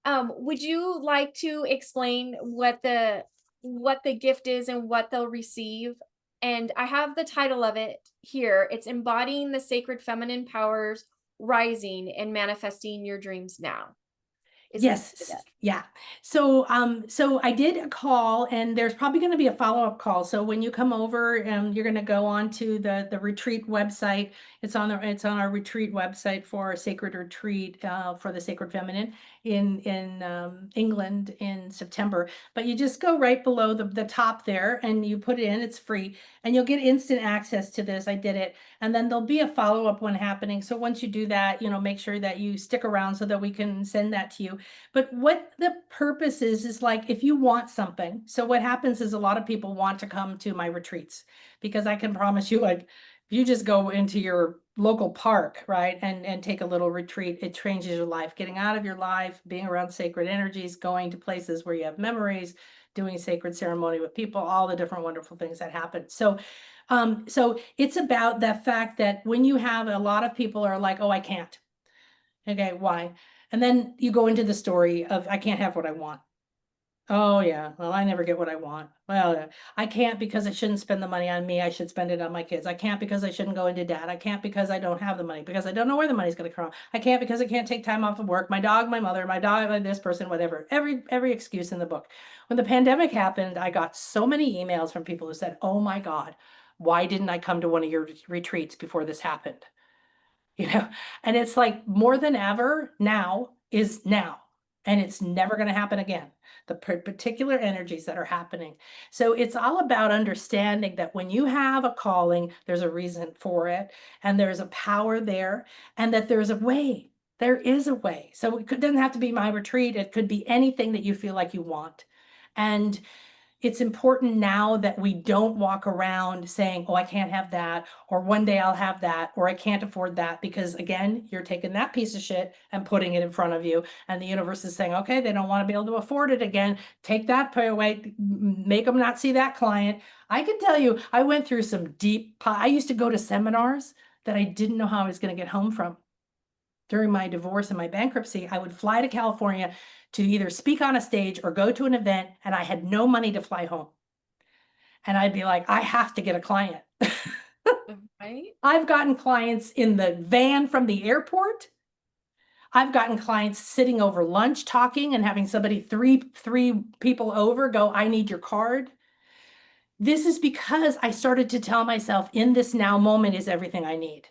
Would you like to explain what the gift is and what they'll receive? And I have the title of it here. It's Embodying the Sacred Feminine Powers, Rising and Manifesting Your Dreams Now. Is the Yes, name of it. yeah. So I did a call, and there's probably going to be a follow-up call. So when you come over, you're going to go on to the retreat website. It's on our retreat website for our sacred retreat for the sacred feminine in England in September. But you just go right below the top there, and you put it in. It's free, and you'll get instant access to this. I did it, and then there'll be a follow-up one happening. So once you do that, make sure that you stick around so that we can send that to you. But what the purpose is like if you want something. So what happens is a lot of people want to come to my retreats because I can promise you, like, if you just go into your local park, right, and take a little retreat, it changes your life. Getting out of your life, being around sacred energies, going to places where you have memories, doing sacred ceremony with people, all the different wonderful things that happen. So it's about the fact that when you have a lot of people are like, oh, I can't. Okay, why? And then you go into the story of I can't have what I want. Oh yeah, well I never get what I want. Well, I can't because I shouldn't spend the money on me. I should spend it on my kids. I can't because I shouldn't go into debt. I can't because I don't have the money because I don't know where the money's going to come from. I can't because I can't take time off of work. My dog, my mother, my dog, this person, whatever. Every excuse in the book. When the pandemic happened, I got so many emails from people who said, "Oh my God, why didn't I come to one of your retreats before this happened?" You know, and it's like more than ever now is now, and it's never going to happen again. The particular energies that are happening. So it's all about understanding that when you have a calling, there's a reason for it, and there's a power there, and that there's a way. There is a way. So doesn't have to be my retreat. It could be anything that you feel like you want. And it's important now that we don't walk around saying, oh, I can't have that, or one day I'll have that, or I can't afford that, because again, you're taking that piece of shit and putting it in front of you. And the universe is saying, okay, they don't want to be able to afford it again. Take that pay away, make them not see that client. I can tell you, I went through some I used to go to seminars that I didn't know how I was going to get home from. During my divorce and my bankruptcy, I would fly to California to either speak on a stage or go to an event, and I had no money to fly home. And I'd be like, I have to get a client. Right? I've gotten clients in the van from the airport. I've gotten clients sitting over lunch talking and having somebody three people over go, I need your card. This is because I started to tell myself in this now moment is everything I need.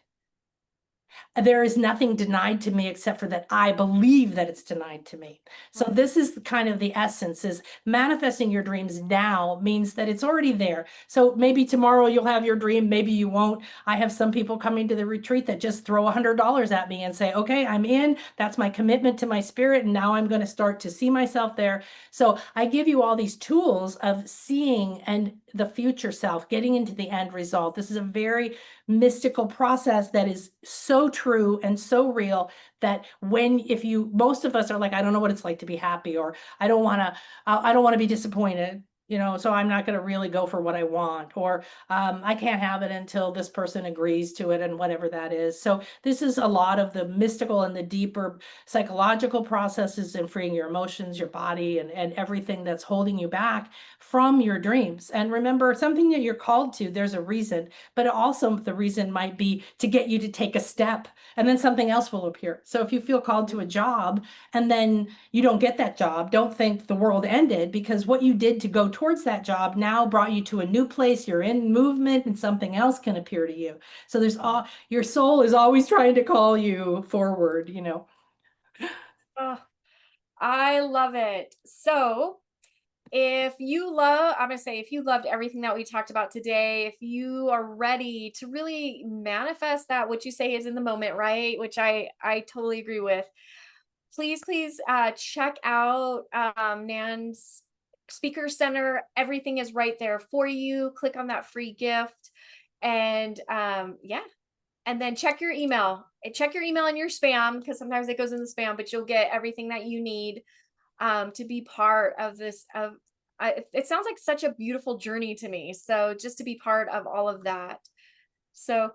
There is nothing denied to me except for that I believe that it's denied to me. So Right. this is kind of the essence is manifesting your dreams now means that it's already there. So maybe tomorrow you'll have your dream, maybe you won't. I have some people coming to the retreat that just throw $100 at me and say, okay, I'm in. That's my commitment to my spirit. And now I'm going to start to see myself there. So I give you all these tools of seeing and the future self, getting into the end result. This is a very mystical process that is so true and so real that if you most of us are like, I don't know what it's like to be happy, or I don't want to be disappointed, so I'm not going to really go for what I want, or I can't have it until this person agrees to it, and whatever that is. So this is a lot of the mystical and the deeper psychological processes in freeing your emotions, your body, and everything that's holding you back from your dreams. And remember, something that you're called to, there's a reason, but also the reason might be to get you to take a step, and then something else will appear. So if you feel called to a job and then you don't get that job, don't think the world ended, because what you did to go towards that job now brought you to a new place. You're in movement and something else can appear to you. So your soul is always trying to call you forward. Oh, I love it. So, I'm going to say, if you loved everything that we talked about today, if you are ready to really manifest that, what you say is in the moment, right? Which I totally agree with. Please, check out Nan's speaker center. Everything is right there for you. Click on that free gift. And yeah, and then check your email. Check your email and your spam, because sometimes it goes in the spam, but you'll get everything that you need to be part of this. It sounds like such a beautiful journey to me. So just to be part of all of that. So,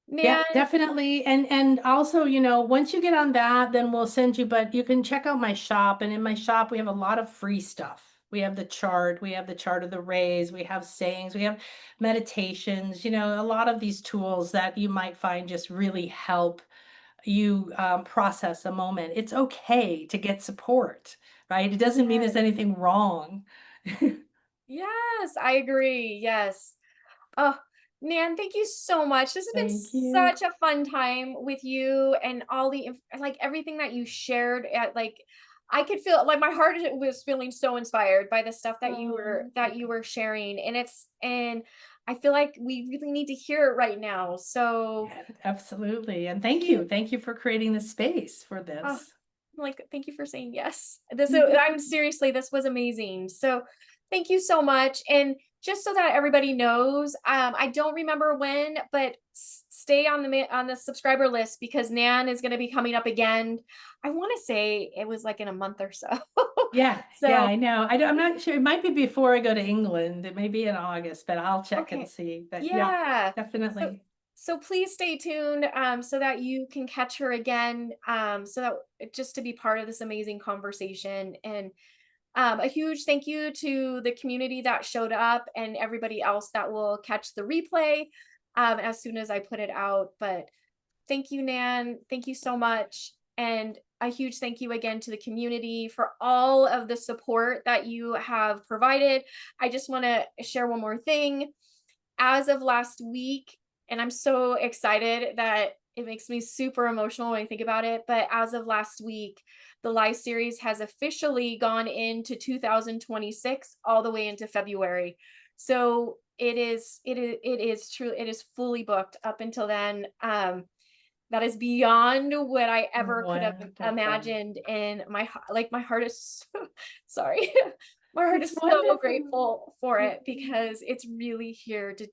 Yeah, Nan, definitely. And also, once you get on that, then we'll send you, but you can check out my shop. And in my shop, we have a lot of free stuff. We have the chart of the rays, we have sayings, we have meditations, a lot of these tools that you might find just really help you process a moment. It's okay to get support, right? It doesn't mean there's yes, anything wrong. yes, I agree. Yes. Oh, Nan, thank you so much. This has been Thank you. such a fun time with you, and all the like everything that you shared at like I could feel like my heart was feeling so inspired by the stuff Oh, that you were sharing, and I feel like we really need to hear it right now. So yeah, absolutely. And thank you. thank you for creating the space for Oh, this. like, thank you for saying yes. I'm seriously, this was amazing. So thank you so much. And just so that everybody knows, I don't remember when, but stay on on the subscriber list, because Nan is going to be coming up again. I want to say it was like in a month or so. Yeah, yeah, So, I know. I'm not sure. It might be before I go to England. It may be in August, but I'll check and okay. see. But yeah, Yeah. So definitely. please stay tuned so that you can catch her again, so that just to be part of this amazing conversation. And a huge thank you to the community that showed up, and everybody else that will catch the replay as soon as I put it out. But thank you, Nan. Thank you so much. And a huge thank you again to the community for all of the support that you have provided. I just want to share one more thing. As of last week, and I'm so excited that it makes me super emotional when I think about it, but as of last week, the live series has officially gone into 2026 all the way into February. So it is fully booked up until then. That is beyond what I ever could have Wonderful. imagined. And like my heart is so, sorry. My heart It's is so wonderful. grateful for Yeah. it, because it's really here to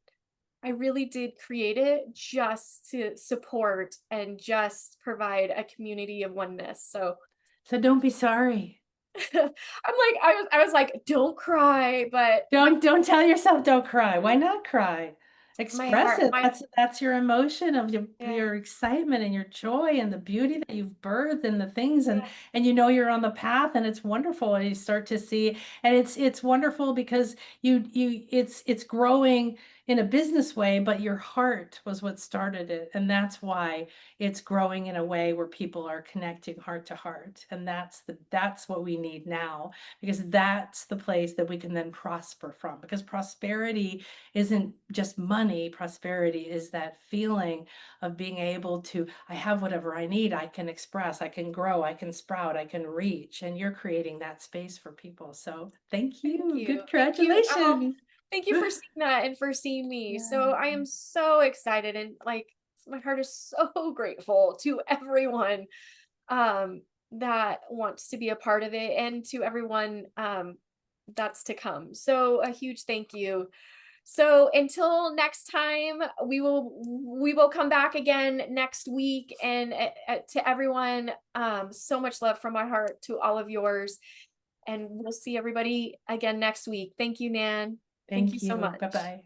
I really did create it just to support and just provide a community of oneness. So So don't be sorry. I was like, don't cry, but Don't tell yourself don't cry. Why not cry? my Express heart, it. my That's your emotion of yeah, your excitement and your joy and the beauty that you've birthed and the things, yeah, and you're on the path, and it's wonderful, and you start to see, and it's wonderful because it's growing in a business way, but your heart was what started it, and that's why it's growing in a way where people are connecting heart to heart, and that's what we need now, because that's the place that we can then prosper from, because prosperity isn't just money. Prosperity is that feeling of being able to, I have whatever I need, I can express, I can grow, I can sprout, I can reach, and you're creating that space for people. So thank thank you. you. Good Thank you. Oh, congratulations. thank you for seeing that and for seeing me. So Yeah. I am so excited, and like my heart is so grateful to everyone that wants to be a part of it, and to everyone that's to come. So a huge thank you. So until next time, we will come back again next week. And to everyone, so much love from my heart to all of yours. And we'll see everybody again next week. Thank you, Nan. Thank you Thank so you. much. Bye-bye.